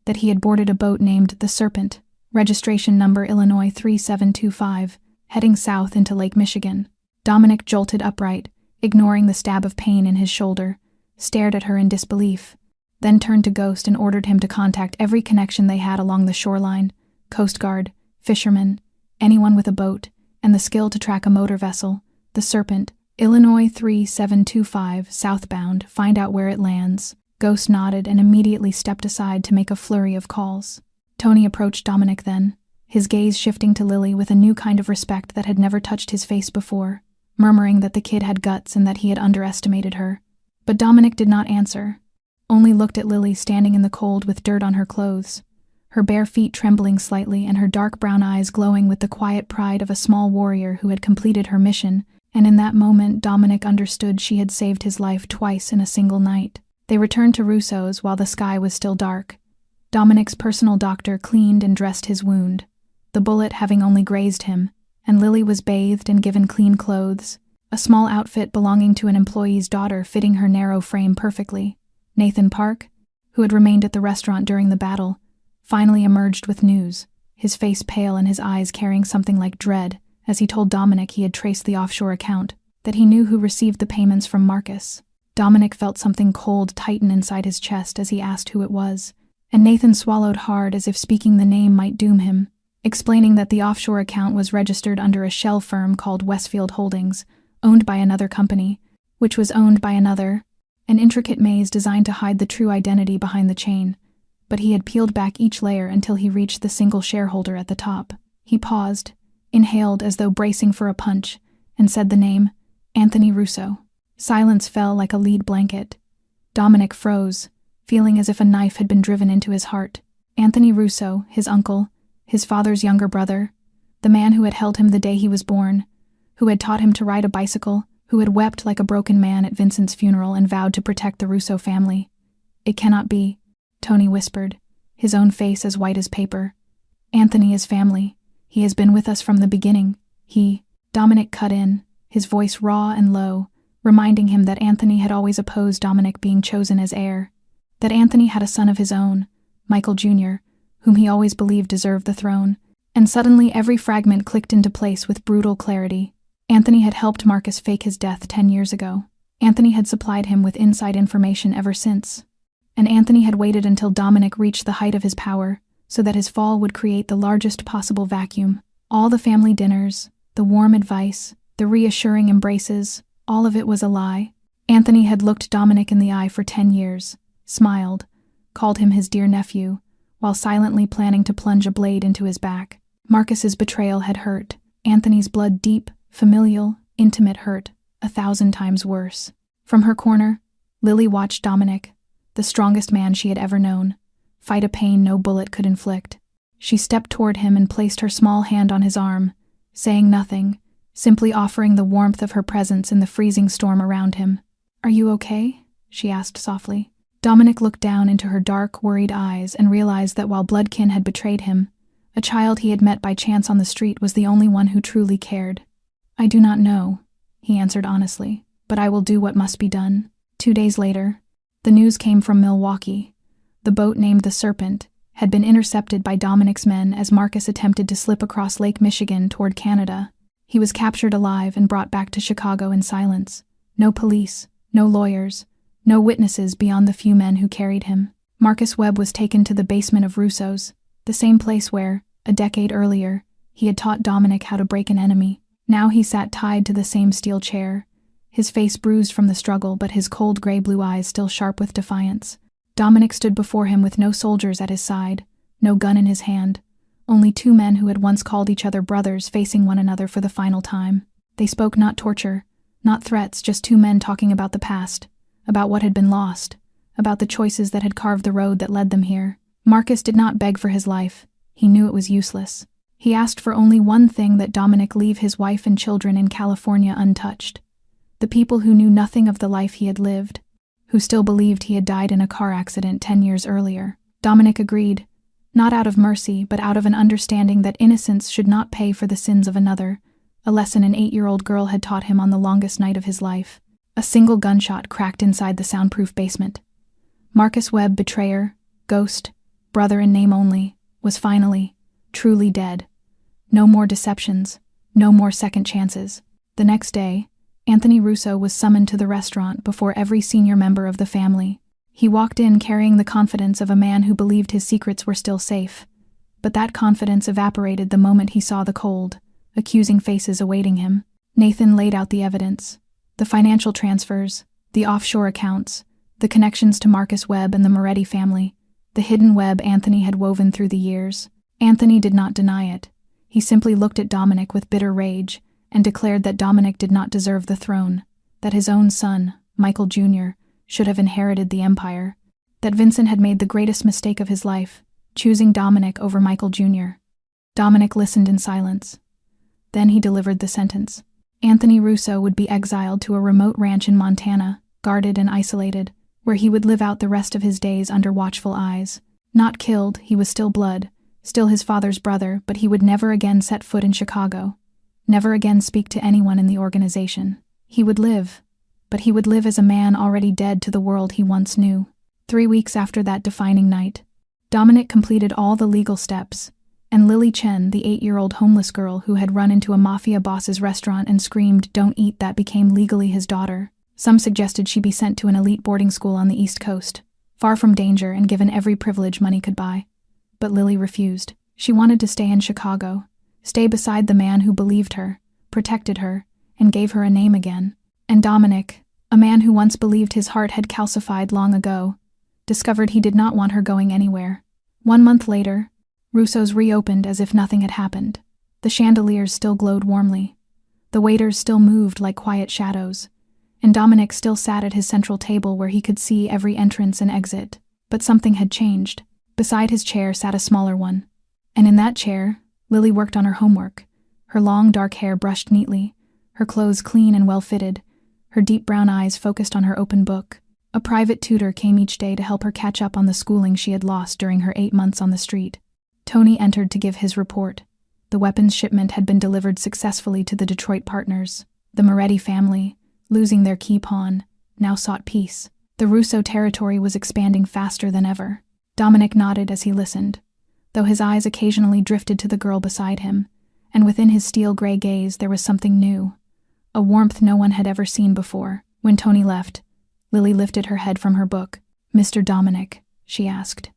that he had boarded a boat named The Serpent, registration number Illinois 3725, heading south into Lake Michigan. Dominic jolted upright, ignoring the stab of pain in his shoulder, stared at her in disbelief, then turned to Ghost and ordered him to contact every connection they had along the shoreline, Coast Guard, fishermen, anyone with a boat, and the skill to track a motor vessel, The Serpent, Illinois 3725, southbound, find out where it lands. Ghost nodded and immediately stepped aside to make a flurry of calls. Tony approached Dominic then, his gaze shifting to Lily with a new kind of respect that had never touched his face before, murmuring that the kid had guts and that he had underestimated her. But Dominic did not answer, only looked at Lily standing in the cold with dirt on her clothes, her bare feet trembling slightly and her dark brown eyes glowing with the quiet pride of a small warrior who had completed her mission, and in that moment Dominic understood she had saved his life twice in a single night. They returned to Russo's while the sky was still dark. Dominic's personal doctor cleaned and dressed his wound, the bullet having only grazed him, and Lily was bathed and given clean clothes, a small outfit belonging to an employee's daughter fitting her narrow frame perfectly. Nathan Park, who had remained at the restaurant during the battle, finally emerged with news, his face pale and his eyes carrying something like dread, as he told Dominic he had traced the offshore account, that he knew who received the payments from Marcus. Dominic felt something cold tighten inside his chest as he asked who it was, and Nathan swallowed hard as if speaking the name might doom him, explaining that the offshore account was registered under a shell firm called Westfield Holdings, owned by another company, which was owned by another, an intricate maze designed to hide the true identity behind the chain. But he had peeled back each layer until he reached the single shareholder at the top. He paused, inhaled as though bracing for a punch, and said the name, Anthony Russo. Silence fell like a lead blanket. Dominic froze, feeling as if a knife had been driven into his heart. Anthony Russo, his uncle, his father's younger brother, the man who had held him the day he was born, who had taught him to ride a bicycle, who had wept like a broken man at Vincent's funeral and vowed to protect the Russo family. It cannot be, Tony whispered, his own face as white as paper. Anthony is family. He has been with us from the beginning. Dominic cut in, his voice raw and low, reminding him that Anthony had always opposed Dominic being chosen as heir, that Anthony had a son of his own, Michael Jr., whom he always believed deserved the throne, and suddenly every fragment clicked into place with brutal clarity. Anthony had helped Marcus fake his death 10 years ago. Anthony had supplied him with inside information ever since. And Anthony had waited until Dominic reached the height of his power, so that his fall would create the largest possible vacuum. All the family dinners, the warm advice, the reassuring embraces, all of it was a lie. Anthony had looked Dominic in the eye for 10 years, smiled, called him his dear nephew, while silently planning to plunge a blade into his back. Marcus's betrayal had hurt. Anthony's blood deep, familial, intimate hurt, 1,000 times worse. From her corner, Lily watched Dominic, the strongest man she had ever known, fight a pain no bullet could inflict. She stepped toward him and placed her small hand on his arm, saying nothing, simply offering the warmth of her presence in the freezing storm around him. "Are you okay?" she asked softly. Dominic looked down into her dark, worried eyes and realized that while bloodkin had betrayed him, a child he had met by chance on the street was the only one who truly cared. "I do not know," he answered honestly, "but I will do what must be done." 2 days later, the news came from Milwaukee. The boat named the Serpent had been intercepted by Dominic's men as Marcus attempted to slip across Lake Michigan toward Canada. He was captured alive and brought back to Chicago in silence. No police, no lawyers, no witnesses beyond the few men who carried him. Marcus Webb was taken to the basement of Russo's, the same place where, a decade earlier, he had taught Dominic how to break an enemy. Now he sat tied to the same steel chair, his face bruised from the struggle but his cold gray-blue eyes still sharp with defiance. Dominic stood before him with no soldiers at his side, no gun in his hand, only 2 men who had once called each other brothers facing one another for the final time. They spoke not torture, not threats, just 2 men talking about the past, about what had been lost, about the choices that had carved the road that led them here. Marcus did not beg for his life. He knew it was useless. He asked for only one thing: that Dominic leave his wife and children in California untouched. The people who knew nothing of the life he had lived, who still believed he had died in a car accident 10 years earlier. Dominic agreed, not out of mercy but out of an understanding that innocence should not pay for the sins of another, a lesson an 8-year-old girl had taught him on the longest night of his life. A single gunshot cracked inside the soundproof basement. Marcus Webb, betrayer, ghost, brother in name only, was finally, truly dead. No more deceptions, no more second chances. The next day, Anthony Russo was summoned to the restaurant before every senior member of the family. He walked in carrying the confidence of a man who believed his secrets were still safe. But that confidence evaporated the moment he saw the cold, accusing faces awaiting him. Nathan laid out the evidence. The financial transfers, the offshore accounts, the connections to Marcus Webb and the Moretti family, the hidden web Anthony had woven through the years. Anthony did not deny it. He simply looked at Dominic with bitter rage and declared that Dominic did not deserve the throne, that his own son, Michael Jr., should have inherited the empire, that Vincent had made the greatest mistake of his life, choosing Dominic over Michael Jr. Dominic listened in silence. Then he delivered the sentence. Anthony Russo would be exiled to a remote ranch in Montana, guarded and isolated, where he would live out the rest of his days under watchful eyes. Not killed, he was still blood, still his father's brother, but he would never again set foot in Chicago, never again speak to anyone in the organization. He would live, but he would live as a man already dead to the world he once knew. 3 weeks after that defining night, Dominic completed all the legal steps, and Lily Chen, the 8-year-old homeless girl who had run into a mafia boss's restaurant and screamed, "Don't eat that," became legally his daughter. Some suggested she be sent to an elite boarding school on the East Coast, far from danger and given every privilege money could buy. But Lily refused. She wanted to stay in Chicago, stay beside the man who believed her, protected her, and gave her a name again. And Dominic, a man who once believed his heart had calcified long ago, discovered he did not want her going anywhere. 1 month later, Russo's reopened as if nothing had happened. The chandeliers still glowed warmly. The waiters still moved like quiet shadows, and Dominic still sat at his central table where he could see every entrance and exit. But something had changed. Beside his chair sat a smaller one, and in that chair, Lily worked on her homework, her long dark hair brushed neatly, her clothes clean and well-fitted, her deep brown eyes focused on her open book. A private tutor came each day to help her catch up on the schooling she had lost during her 8 months on the street. Tony entered to give his report. The weapons shipment had been delivered successfully to the Detroit partners. The Moretti family, losing their key pawn, now sought peace. The Russo territory was expanding faster than ever. Dominic nodded as he listened, though his eyes occasionally drifted to the girl beside him, and within his steel-gray gaze there was something new, a warmth no one had ever seen before. When Tony left, Lily lifted her head from her book. "Mr. Dominic," she asked,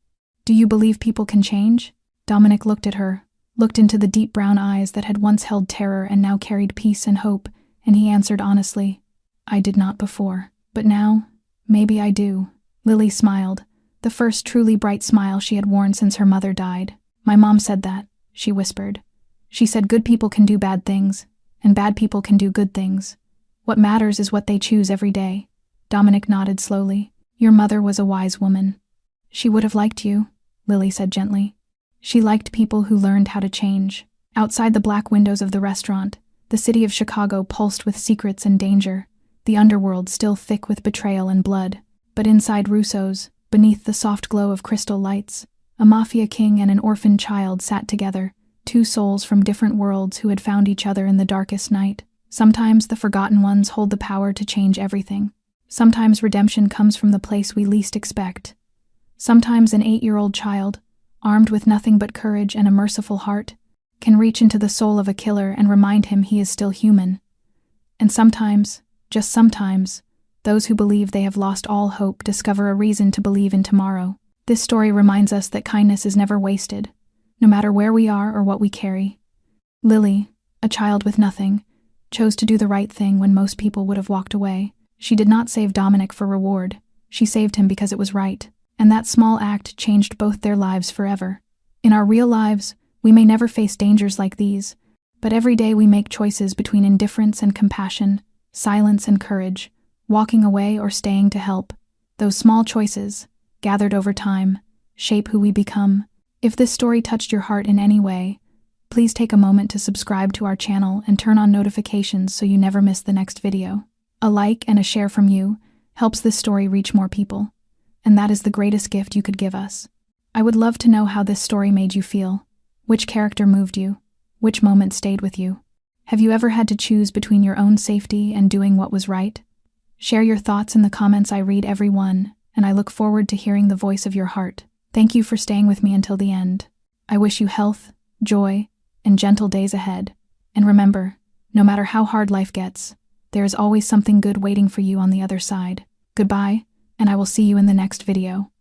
"do you believe people can change?" Dominic looked at her, looked into the deep brown eyes that had once held terror and now carried peace and hope, and he answered honestly, "I did not before, but now, maybe I do." Lily smiled, the first truly bright smile she had worn since her mother died. "My mom said that," she whispered. "She said good people can do bad things, and bad people can do good things. What matters is what they choose every day." Dominic nodded slowly. "Your mother was a wise woman." "She would have liked you," Lily said gently. "She liked people who learned how to change." Outside the black windows of the restaurant, the city of Chicago pulsed with secrets and danger, the underworld still thick with betrayal and blood. But inside Russo's, beneath the soft glow of crystal lights, a mafia king and an orphaned child sat together, 2 souls from different worlds who had found each other in the darkest night. Sometimes the forgotten ones hold the power to change everything. Sometimes redemption comes from the place we least expect. Sometimes an 8-year-old child, armed with nothing but courage and a merciful heart, can reach into the soul of a killer and remind him he is still human. And sometimes, just sometimes, those who believe they have lost all hope discover a reason to believe in tomorrow. This story reminds us that kindness is never wasted, no matter where we are or what we carry. Lily, a child with nothing, chose to do the right thing when most people would have walked away. She did not save Dominic for reward. She saved him because it was right, and that small act changed both their lives forever. In our real lives, we may never face dangers like these, but every day we make choices between indifference and compassion, silence and courage, walking away or staying to help. Those small choices, gathered over time, shape who we become. If this story touched your heart in any way, please take a moment to subscribe to our channel and turn on notifications so you never miss the next video. A like and a share from you helps this story reach more people, and that is the greatest gift you could give us. I would love to know how this story made you feel. Which character moved you? Which moment stayed with you? Have you ever had to choose between your own safety and doing what was right? Share your thoughts in the comments. I read every one, and I look forward to hearing the voice of your heart. Thank you for staying with me until the end. I wish you health, joy, and gentle days ahead. And remember, no matter how hard life gets, there is always something good waiting for you on the other side. Goodbye, and I will see you in the next video.